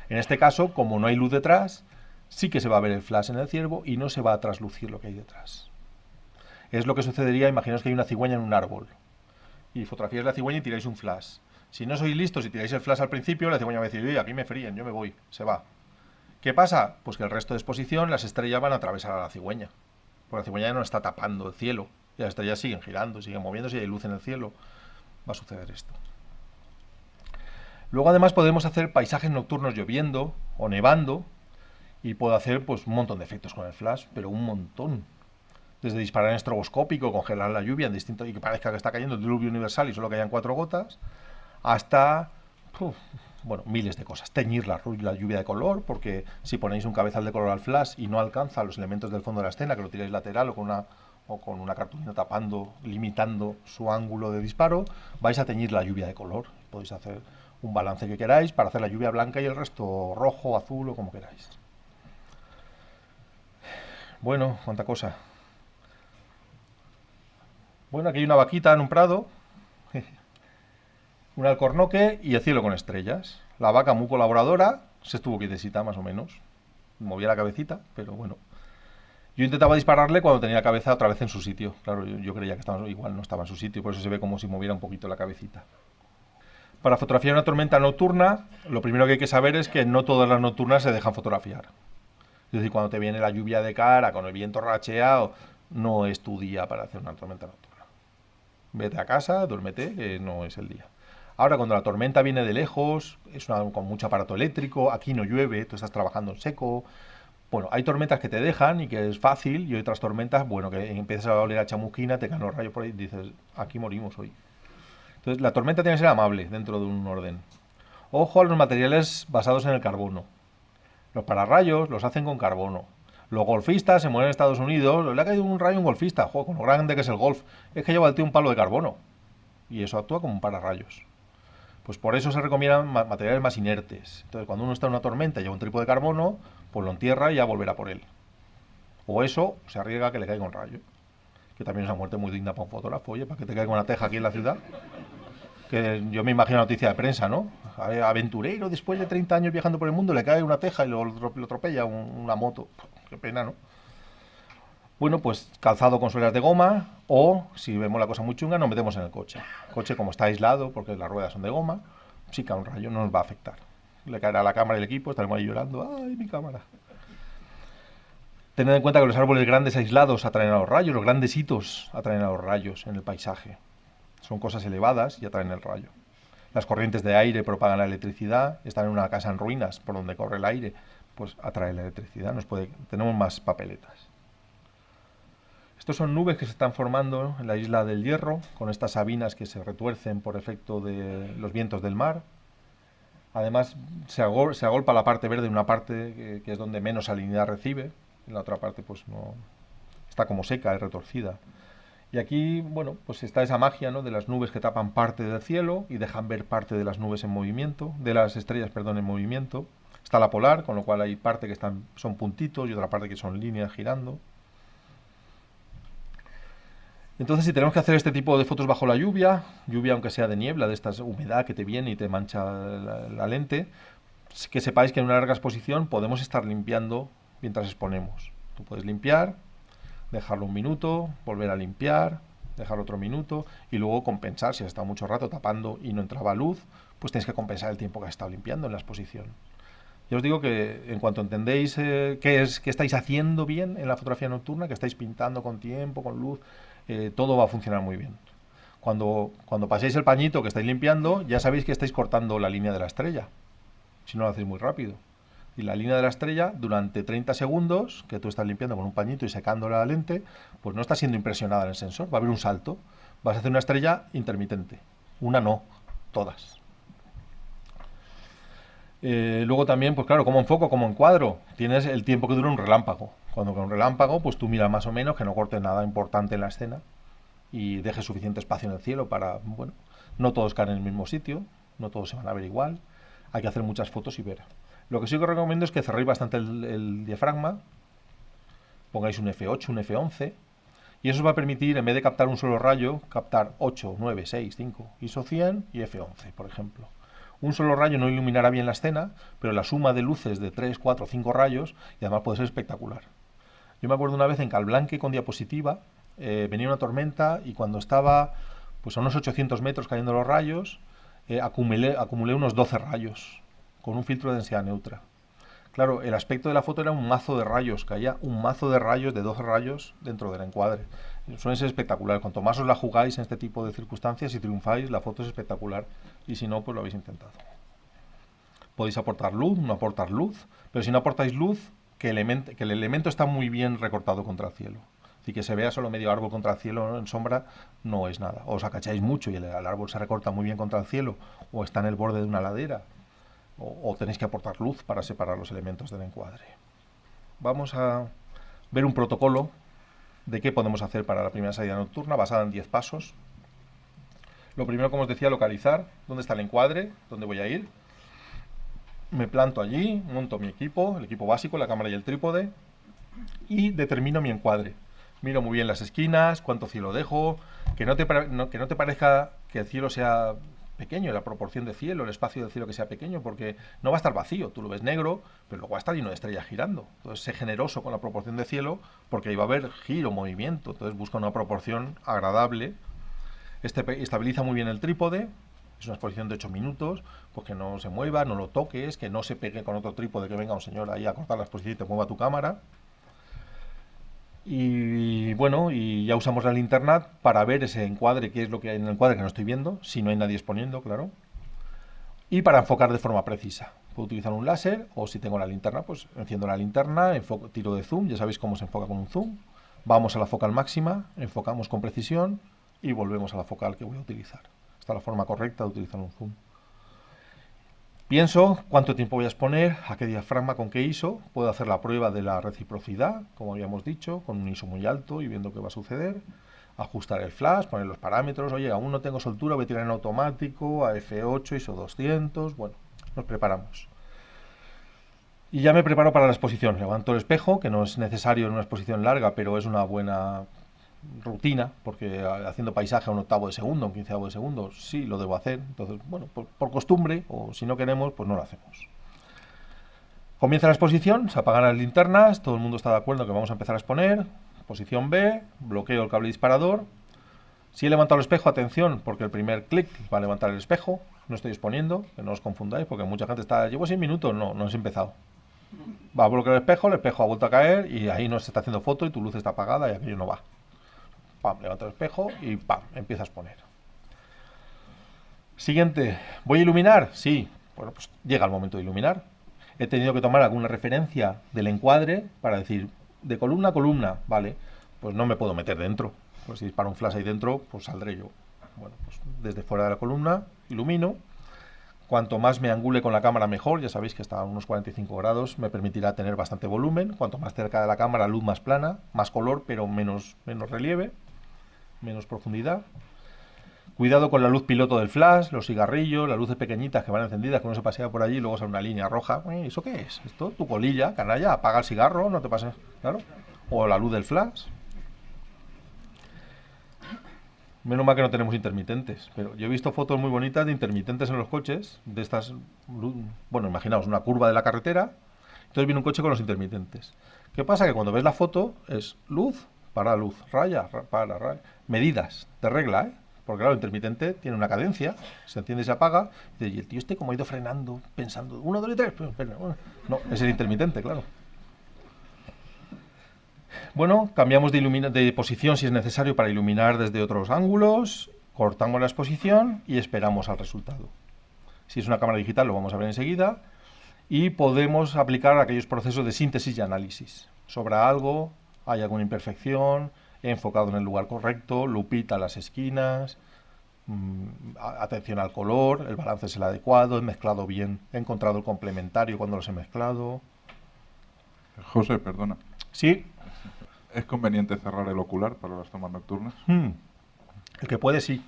En este caso, como no hay luz detrás, sí que se va a ver el flash en el ciervo y no se va a traslucir lo que hay detrás. Es lo que sucedería, imaginaos que hay una cigüeña en un árbol y fotografíais la cigüeña y tiráis un flash. Si no sois listos y tiráis el flash al principio, la cigüeña va a decir, oye, aquí me fríen, yo me voy, se va. ¿Qué pasa? Pues que el resto de exposición, las estrellas van a atravesar a la cigüeña. Porque la cigüeña ya no está tapando el cielo. Y las estrellas siguen girando, siguen moviéndose y hay luz en el cielo. Va a suceder esto. Luego además podemos hacer paisajes nocturnos lloviendo o nevando. Y puedo hacer pues un montón de efectos con el flash, pero un montón. Desde disparar en estroboscópico, congelar la lluvia en distinto y que parezca que está cayendo el diluvio universal y solo que hayan 4 gotas, hasta bueno, miles de cosas. Teñir la lluvia de color, porque si ponéis un cabezal de color al flash y no alcanza los elementos del fondo de la escena, que lo tiráis lateral o con una cartulina tapando, limitando su ángulo de disparo, vais a teñir la lluvia de color. Podéis hacer un balance que queráis para hacer la lluvia blanca y el resto rojo, azul o como queráis. Bueno, cuánta cosa. Bueno, aquí hay una vaquita en un prado, un alcornoque y el cielo con estrellas. La vaca muy colaboradora, se estuvo quietecita más o menos. Movía la cabecita, pero bueno. Yo intentaba dispararle cuando tenía la cabeza otra vez en su sitio. Claro, yo creía que igual no estaba en su sitio, por eso se ve como si moviera un poquito la cabecita. Para fotografiar una tormenta nocturna, lo primero que hay que saber es que no todas las nocturnas se dejan fotografiar. Es decir, cuando te viene la lluvia de cara, con el viento racheado, no es tu día para hacer una tormenta nocturna. Vete a casa, duérmete, que no es el día. Ahora, cuando la tormenta viene de lejos, con mucho aparato eléctrico, aquí no llueve, tú estás trabajando en seco, Bueno, hay tormentas que te dejan y que es fácil, y hay otras tormentas, bueno, que empiezas a oler a chamusquina, te caen los rayos por ahí y dices, aquí morimos hoy. Entonces, la tormenta tiene que ser amable dentro de un orden. Ojo a los materiales basados en el carbono. Los pararrayos los hacen con carbono. Los golfistas se mueren en Estados Unidos, le ha caído un rayo a un golfista, juego, con lo grande que es el golf, es que lleva el tío un palo de carbono. Y eso actúa como un pararrayos. Pues por eso se recomiendan materiales más inertes. Entonces, cuando uno está en una tormenta y lleva un trípode de carbono, pues lo entierra y ya volverá por él. O eso, se arriesga a que le caiga un rayo. Que también es una muerte muy digna para un fotógrafo. Oye, para que te caiga una teja aquí en la ciudad. Que yo me imagino la noticia de prensa, ¿no? Aventurero, después de 30 años viajando por el mundo, le cae una teja y lo atropella una moto. Qué pena, ¿no? Bueno, pues calzado con suelas de goma, o si vemos la cosa muy chunga, nos metemos en el coche. El coche, como está aislado, porque las ruedas son de goma, si cae un rayo no nos va a afectar. Le caerá a la cámara y el equipo, estaremos ahí llorando, ¡ay, mi cámara! Tened en cuenta que los árboles grandes aislados atraen a los rayos, los grandes hitos atraen a los rayos en el paisaje. Son cosas elevadas y atraen el rayo. Las corrientes de aire propagan la electricidad, están en una casa en ruinas por donde corre el aire, pues atrae la electricidad, tenemos más papeletas. Estos son nubes que se están formando en la isla del Hierro, con estas sabinas que se retuercen por efecto de los vientos del mar. Además, se agolpa la parte verde en una parte que es donde menos salinidad recibe, en la otra parte pues no está como seca y retorcida. Y aquí, bueno, pues está esa magia, ¿no?, de las nubes que tapan parte del cielo y dejan ver parte de las nubes en movimiento, de las estrellas, perdón, en movimiento. Está la polar, con lo cual hay parte que son puntitos y otra parte que son líneas girando. Entonces, si tenemos que hacer este tipo de fotos bajo la lluvia aunque sea de niebla, de esta humedad que te viene y te mancha la lente, que sepáis que en una larga exposición podemos estar limpiando mientras exponemos. Tú puedes limpiar, dejarlo un minuto, volver a limpiar, dejar otro minuto y luego compensar. Si has estado mucho rato tapando y no entraba luz, pues tenéis que compensar el tiempo que has estado limpiando en la exposición. Yo os digo que en cuanto entendéis qué estáis haciendo bien en la fotografía nocturna, que estáis pintando con tiempo, con luz, todo va a funcionar muy bien. Cuando paséis el pañito que estáis limpiando, ya sabéis que estáis cortando la línea de la estrella, si no lo hacéis muy rápido. Y la línea de la estrella, durante 30 segundos, que tú estás limpiando con un pañito y secando la lente, pues no está siendo impresionada en el sensor, va a haber un salto. Vas a hacer una estrella intermitente. Una no, todas. Luego también, pues claro, como enfoco, como encuadro, tienes el tiempo que dura un relámpago. Cuando con un relámpago, pues tú miras más o menos que no corte nada importante en la escena y dejes suficiente espacio en el cielo para, bueno, no todos caen en el mismo sitio, no todos se van a ver igual, hay que hacer muchas fotos y ver. Lo que sí que os recomiendo es que cerréis bastante el diafragma, pongáis un F8, un F11, y eso os va a permitir, en vez de captar un solo rayo, captar 8, 9, 6, 5, ISO 100 y F11, por ejemplo. Un solo rayo no iluminará bien la escena, pero la suma de luces de 3, 4, 5 rayos, y además puede ser espectacular. Yo me acuerdo una vez en Calblanque con diapositiva, venía una tormenta y cuando estaba pues a unos 800 metros cayendo los rayos, acumulé unos 12 rayos con un filtro de densidad neutra. Claro, el aspecto de la foto era un mazo de rayos, caía un mazo de rayos, de 12 rayos dentro del encuadre. Suele ser espectacular. Cuanto más os la jugáis en este tipo de circunstancias y triunfáis, la foto es espectacular. Y si no, pues lo habéis intentado. Podéis aportar luz, no aportar luz, pero si no aportáis luz, que el elemento está muy bien recortado contra el cielo. Así que se vea solo medio árbol contra el cielo, ¿no?, en sombra, no es nada. O os acacháis mucho y el árbol se recorta muy bien contra el cielo, o está en el borde de una ladera, o tenéis que aportar luz para separar los elementos del encuadre. Vamos a ver un protocolo de qué podemos hacer para la primera salida nocturna, basada en 10 pasos. Lo primero, como os decía, localizar dónde está el encuadre, dónde voy a ir. Me planto allí, monto mi equipo, el equipo básico, la cámara y el trípode, y determino mi encuadre. Miro muy bien las esquinas, cuánto cielo dejo, que no te parezca que el cielo sea pequeño, la proporción de cielo, el espacio del cielo que sea pequeño, porque no va a estar vacío, tú lo ves negro, pero luego va a estar lleno de estrellas girando. Entonces, sé generoso con la proporción de cielo, porque ahí va a haber giro, movimiento, entonces busca una proporción agradable. Estabiliza muy bien el trípode, es una exposición de 8 minutos, pues que no se mueva, no lo toques, que no se pegue con otro trípode, que venga un señor ahí a cortar la exposición y te mueva tu cámara. Y bueno, y ya usamos la linterna para ver ese encuadre, qué es lo que hay en el encuadre que no estoy viendo, si no hay nadie exponiendo, claro. Y para enfocar de forma precisa. Puedo utilizar un láser, o si tengo la linterna, pues enciendo la linterna, tiro de zoom, ya sabéis cómo se enfoca con un zoom. Vamos a la focal máxima, enfocamos con precisión y volvemos a la focal que voy a utilizar. Esta es la forma correcta de utilizar un zoom. Pienso cuánto tiempo voy a exponer, a qué diafragma, con qué ISO. Puedo hacer la prueba de la reciprocidad, como habíamos dicho, con un ISO muy alto y viendo qué va a suceder. Ajustar el flash, poner los parámetros. Oye, aún no tengo soltura, voy a tirar en automático, a F8, ISO 200. Bueno, nos preparamos. Y ya me preparo para la exposición. Levanto el espejo, que no es necesario en una exposición larga, pero es una buena rutina, porque haciendo paisaje a un octavo de segundo, un quinceavo de segundo, sí lo debo hacer. Entonces, bueno, por costumbre, o si no queremos, pues no lo hacemos. Comienza la exposición, se apagan las linternas, todo el mundo está de acuerdo que vamos a empezar a exponer. Posición B, bloqueo el cable disparador. Si he levantado el espejo, atención, porque el primer clic va a levantar el espejo. No estoy exponiendo, que no os confundáis, porque mucha gente está, llevo 6 minutos, no he empezado. Va a bloquear el espejo ha vuelto a caer y ahí no se está haciendo foto y tu luz está apagada y aquello no va. Pam, levanto el espejo y pam, empieza a exponer. Siguiente, ¿voy a iluminar? Sí, bueno, pues llega el momento de iluminar. He tenido que tomar alguna referencia del encuadre para decir, de columna a columna, vale, pues no me puedo meter dentro. Pues si disparo un flash ahí dentro, pues saldré yo. Bueno, pues desde fuera de la columna ilumino. Cuanto más me angule con la cámara mejor, ya sabéis que hasta a unos 45 grados me permitirá tener bastante volumen. Cuanto más cerca de la cámara, luz más plana, más color, pero menos relieve, menos profundidad. Cuidado con la luz piloto del flash, los cigarrillos, las luces pequeñitas que van encendidas, que uno se pasea por allí y luego sale una línea roja. ¿Eso qué es? Esto, tu colilla, canalla, apaga el cigarro, no te pases, claro. O la luz del flash. Menos mal que no tenemos intermitentes, pero yo he visto fotos muy bonitas de intermitentes en los coches, de estas, bueno, imaginaos, una curva de la carretera, entonces viene un coche con los intermitentes. ¿Qué pasa? Que cuando ves la foto es luz, para luz, raya, para raya, medidas de regla, ¿eh? Porque claro, el intermitente tiene una cadencia, se enciende y se apaga, y el tío como ha ido frenando, pensando, 1, 2 y 3, no, es el intermitente, claro. Bueno, cambiamos de posición si es necesario para iluminar desde otros ángulos, cortamos la exposición y esperamos al resultado. Si es una cámara digital lo vamos a ver enseguida y podemos aplicar aquellos procesos de síntesis y análisis. Sobra algo, hay alguna imperfección, he enfocado en el lugar correcto, lupita a las esquinas, atención al color, el balance es el adecuado, he mezclado bien, he encontrado el complementario cuando los he mezclado. José, perdona. Sí. ¿Es conveniente cerrar el ocular para las tomas nocturnas? El que puede, sí.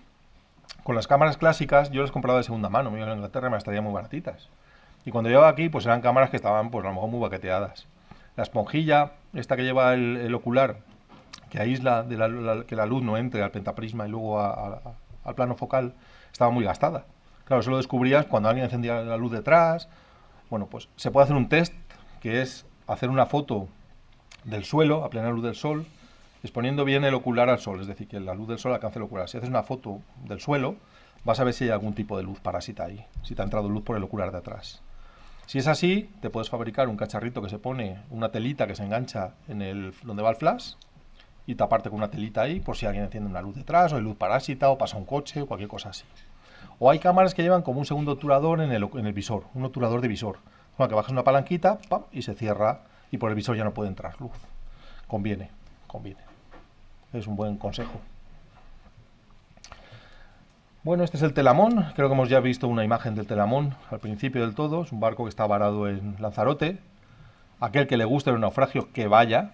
Con las cámaras clásicas, yo las he comprado de segunda mano, me iba a Inglaterra y me las traía muy baratitas. Y cuando llegaba aquí, pues eran cámaras que estaban, pues a lo mejor muy baqueteadas. La esponjilla, esta que lleva el ocular, que aísla que la luz no entre al pentaprisma y luego al plano focal, estaba muy gastada. Claro, eso lo descubrías cuando alguien encendía la luz detrás. Bueno, pues se puede hacer un test, que es hacer una foto del suelo a plena luz del sol, exponiendo bien el ocular al sol, es decir, que la luz del sol alcance el ocular. Si haces una foto del suelo, vas a ver si hay algún tipo de luz parásita ahí, si te ha entrado luz por el ocular de atrás. Si es así, te puedes fabricar un cacharrito que se pone, una telita que se engancha en donde va el flash, y taparte con una telita ahí, por si alguien enciende una luz detrás, o hay luz parásita, o pasa un coche, o cualquier cosa así. O hay cámaras que llevan como un segundo obturador en el visor, un obturador de visor, con el que bajas una palanquita, ¡pam!, y se cierra, y por el visor ya no puede entrar luz. Conviene. Es un buen consejo. Bueno, este es el Telamón. Creo que hemos ya visto una imagen del Telamón al principio del todo. Es un barco que está varado en Lanzarote. Aquel que le guste el naufragio, que vaya.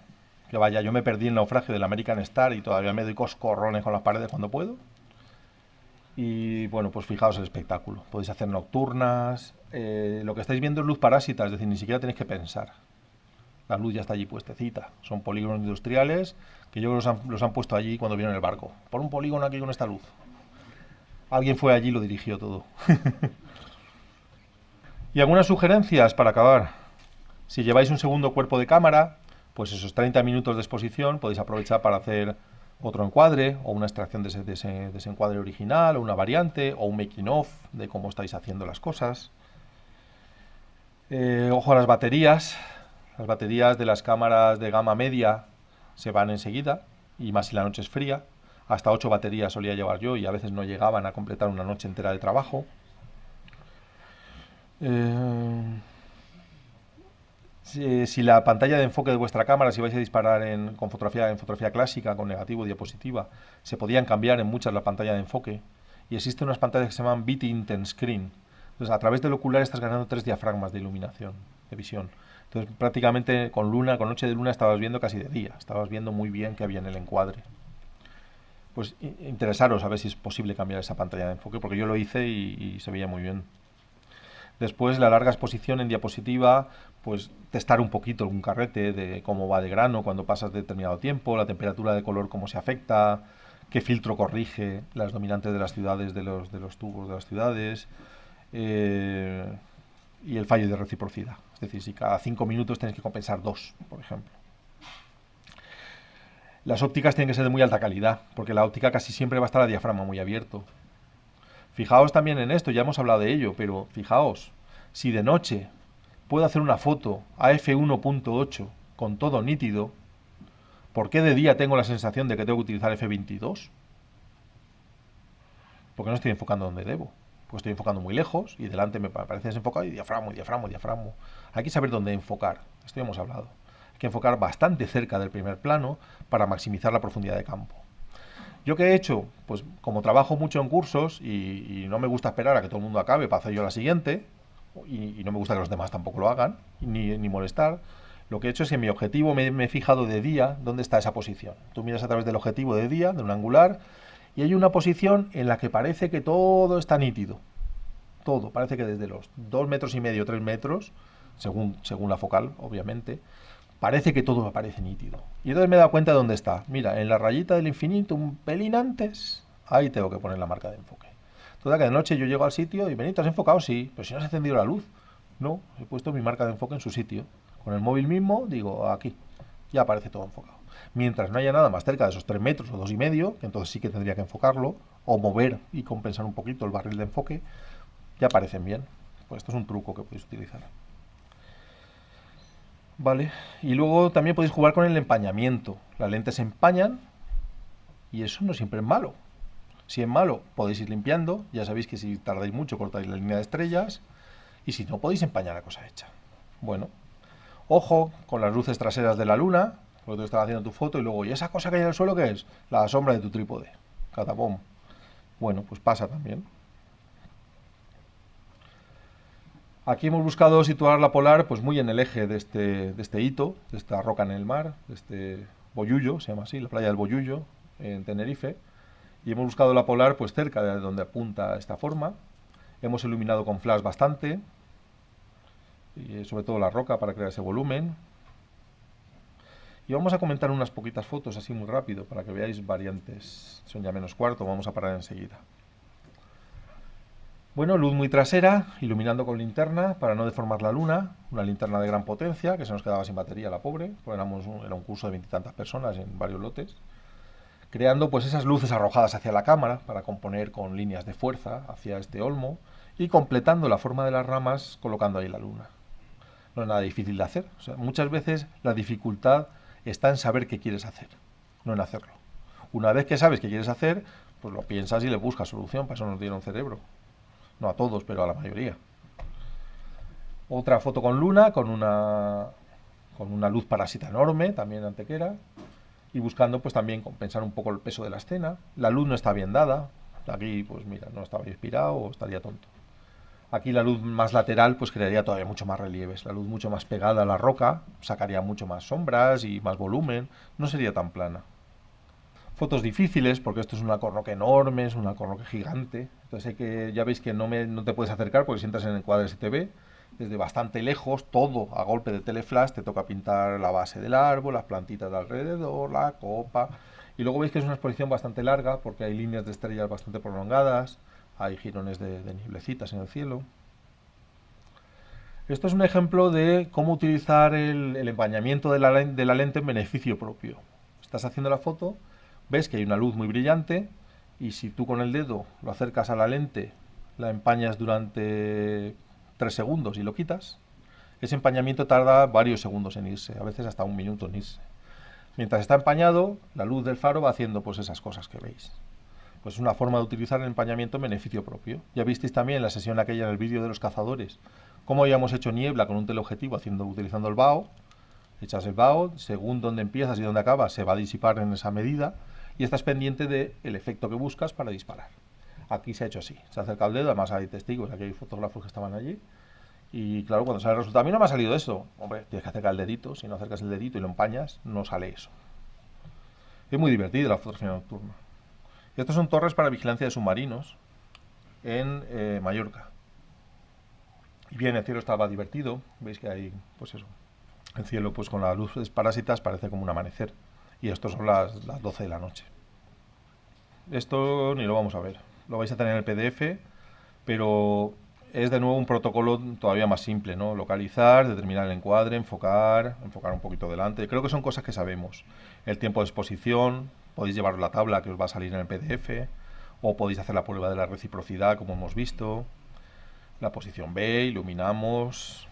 Yo me perdí el naufragio del American Star y todavía me doy coscorrones con las paredes cuando puedo. Y bueno, pues fijaos el espectáculo. Podéis hacer nocturnas. Lo que estáis viendo es luz parásita, es decir, ni siquiera tenéis que pensar. La luz ya está allí puestecita. Son polígonos industriales que yo creo que los han puesto allí cuando vieron el barco. Por un polígono aquí con esta luz. Alguien fue allí y lo dirigió todo. Y algunas sugerencias para acabar. Si lleváis un segundo cuerpo de cámara, pues esos 30 minutos de exposición podéis aprovechar para hacer otro encuadre o una extracción de ese encuadre original o una variante o un making of de cómo estáis haciendo las cosas. Ojo a las baterías. Las baterías de las cámaras de gama media se van enseguida, y más si la noche es fría. Hasta 8 baterías solía llevar yo y a veces no llegaban a completar una noche entera de trabajo. Eh, si la pantalla de enfoque de vuestra cámara, si vais a disparar con en fotografía clásica, con negativo, diapositiva, se podían cambiar en muchas la pantalla de enfoque. Y existen unas pantallas que se llaman Bit Intense Screen. Entonces, a través del ocular estás ganando 3 diafragmas de iluminación, de visión. Entonces, prácticamente con noche de luna, estabas viendo casi de día. Estabas viendo muy bien qué había en el encuadre. Pues interesaros a ver si es posible cambiar esa pantalla de enfoque, porque yo lo hice y se veía muy bien. Después, la larga exposición en diapositiva, pues testar un poquito un carrete de cómo va de grano cuando pasas determinado tiempo, la temperatura de color, cómo se afecta, qué filtro corrige las dominantes de las ciudades, de los tubos de las ciudades, y el fallo de reciprocidad. Es decir, si cada 5 minutos tienes que compensar 2, por ejemplo. Las ópticas tienen que ser de muy alta calidad, porque la óptica casi siempre va a estar a diafragma muy abierto. Fijaos también en esto, ya hemos hablado de ello, pero fijaos, si de noche puedo hacer una foto a f1.8 con todo nítido, ¿por qué de día tengo la sensación de que tengo que utilizar f22? Porque no estoy enfocando donde debo. Pues estoy enfocando muy lejos y delante me parece desenfocado y diafragma, diafragma, diafragma. Hay que saber dónde enfocar, esto ya hemos hablado. Hay que enfocar bastante cerca del primer plano para maximizar la profundidad de campo. ¿Yo qué he hecho? Pues como trabajo mucho en cursos y no me gusta esperar a que todo el mundo acabe para hacer yo la siguiente, y no me gusta que los demás tampoco lo hagan, ni molestar, lo que he hecho es que en mi objetivo me he fijado de día dónde está esa posición. Tú miras a través del objetivo de día, de un angular, y hay una posición en la que parece que todo está nítido. Todo, parece que desde los 2,5 metros, 3 metros, según la focal, obviamente, parece que todo aparece nítido. Y entonces me he dado cuenta de dónde está. Mira, en la rayita del infinito, un pelín antes, ahí tengo que poner la marca de enfoque. Toda que de noche yo llego al sitio y Benito, ¿has enfocado? Sí, pero si no has encendido la luz. No, he puesto mi marca de enfoque en su sitio. Con el móvil mismo, digo, aquí, ya aparece todo enfocado. Mientras no haya nada más cerca de esos 3 metros o 2,5, que entonces sí que tendría que enfocarlo, o mover y compensar un poquito el barril de enfoque, ya aparecen bien. Pues esto es un truco que podéis utilizar. Vale, y luego también podéis jugar con el empañamiento. Las lentes se empañan y eso no siempre es malo. Si es malo, podéis ir limpiando. Ya sabéis que si tardáis mucho, cortáis la línea de estrellas. Y si no, podéis empañar la cosa hecha. Bueno, ojo con las luces traseras de la luna, porque tú estás haciendo tu foto y luego, ¿y esa cosa que hay en el suelo qué es? La sombra de tu trípode. Catapum. Bueno, pues pasa también. Aquí hemos buscado situar la polar pues muy en el eje de este hito, de esta roca en el mar, de este Bollullo, se llama así, la playa del Bollullo, en Tenerife. Y hemos buscado la polar pues cerca de donde apunta esta forma. Hemos iluminado con flash bastante, y sobre todo la roca para crear ese volumen. Y vamos a comentar unas poquitas fotos así muy rápido para que veáis variantes. Son ya menos cuarto, vamos a parar enseguida. Bueno, luz muy trasera, iluminando con linterna para no deformar la luna, una linterna de gran potencia que se nos quedaba sin batería la pobre, pues era un curso de 20 y tantas personas en varios lotes, creando pues esas luces arrojadas hacia la cámara para componer con líneas de fuerza hacia este olmo y completando la forma de las ramas colocando ahí la luna. No es nada difícil de hacer, o sea, muchas veces la dificultad está en saber qué quieres hacer, no en hacerlo. Una vez que sabes qué quieres hacer, pues lo piensas y le buscas solución, para eso nos dieron cerebro. No a todos, pero a la mayoría. Otra foto con luna, con una luz parásita enorme, también antequera, y buscando pues también compensar un poco el peso de la escena. La luz no está bien dada, aquí pues mira, no estaba inspirado o estaría tonto. Aquí la luz más lateral pues crearía todavía mucho más relieves, la luz mucho más pegada a la roca, sacaría mucho más sombras y más volumen, no sería tan plana. Fotos difíciles, porque esto es una corroque enorme, es una corroque gigante. Entonces ya veis que no te puedes acercar porque si entras en el encuadre se te ve. Desde bastante lejos, todo a golpe de teleflash, te toca pintar la base del árbol, las plantitas de alrededor, la copa. Y luego veis que es una exposición bastante larga porque hay líneas de estrellas bastante prolongadas, hay jirones de nieblecitas en el cielo. Esto es un ejemplo de cómo utilizar el empañamiento de la lente en beneficio propio. Estás haciendo la foto, ves que hay una luz muy brillante y si tú con el dedo lo acercas a la lente, la empañas durante 3 segundos y lo quitas, ese empañamiento tarda varios segundos en irse, a veces hasta 1 minuto en irse. Mientras está empañado, la luz del faro va haciendo pues esas cosas que veis. Pues es una forma de utilizar el empañamiento en beneficio propio. Ya visteis también en la sesión aquella, en el vídeo de los cazadores, cómo habíamos hecho niebla con un teleobjetivo utilizando el BAO. Echas el BAO, según donde empiezas y donde acabas, se va a disipar en esa medida y estás pendiente del efecto que buscas para disparar. Aquí se ha hecho así, se acerca el dedo, además hay testigos, aquí hay fotógrafos que estaban allí. Y claro, cuando sale el resultado, a mí no me ha salido eso. Hombre, tienes que acercar el dedito, si no acercas el dedito y lo empañas, no sale eso. Es muy divertida la fotografía nocturna. Estos son torres para vigilancia de submarinos en Mallorca. Y bien, el cielo estaba divertido, veis que hay, pues eso, el cielo pues con las luces parásitas parece como un amanecer. Y esto son las 12 de la noche. Esto ni lo vamos a ver, lo vais a tener en el PDF, pero es de nuevo un protocolo todavía más simple, ¿no? Localizar, determinar el encuadre, enfocar un poquito delante. Creo que son cosas que sabemos. El tiempo de exposición, podéis llevar la tabla que os va a salir en el PDF, o podéis hacer la prueba de la reciprocidad, como hemos visto. La posición B, iluminamos,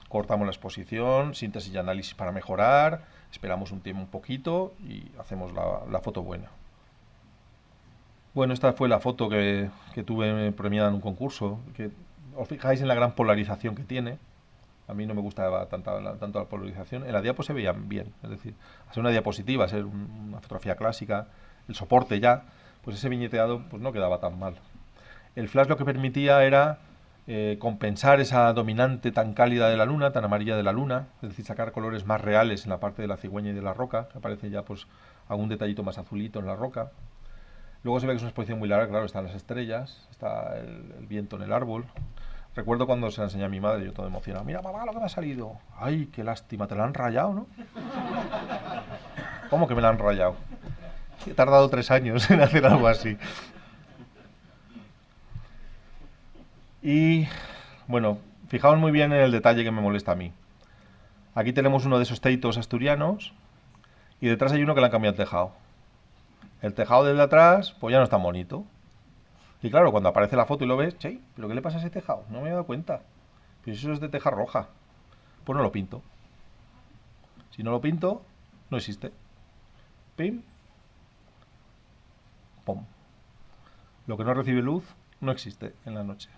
cortamos la exposición, síntesis y análisis para mejorar, esperamos un tiempo un poquito y hacemos la foto buena. Bueno, esta fue la foto que tuve premiada en un concurso. Que os fijáis en la gran polarización que tiene. A mí no me gustaba tanto la polarización. En la diapo se veían bien. Es decir, hacer una diapositiva, ser una fotografía clásica, el soporte ya, pues ese viñeteado pues no quedaba tan mal. El flash lo que permitía era compensar esa dominante tan cálida de la luna, tan amarilla de la luna, es decir, sacar colores más reales en la parte de la cigüeña y de la roca, que aparece ya pues algún detallito más azulito en la roca. Luego se ve que es una exposición muy larga, claro, están las estrellas, está el viento en el árbol. Recuerdo cuando se la enseñé a mi madre, yo todo emocionado. Mira, mamá, lo que me ha salido. Ay, qué lástima, te la han rayado, ¿no? ¿Cómo que me la han rayado? He tardado 3 años en hacer algo así. Y, bueno, fijaos muy bien en el detalle que me molesta a mí. Aquí tenemos uno de esos teitos asturianos y detrás hay uno que le han cambiado el tejado. El tejado del de atrás, pues ya no es tan bonito. Y claro, cuando aparece la foto y lo ves, che, ¿pero qué le pasa a ese tejado? No me he dado cuenta. Pues eso es de teja roja. Pues no lo pinto. Si no lo pinto, no existe. Pim. Pum. Lo que no recibe luz no existe en la noche.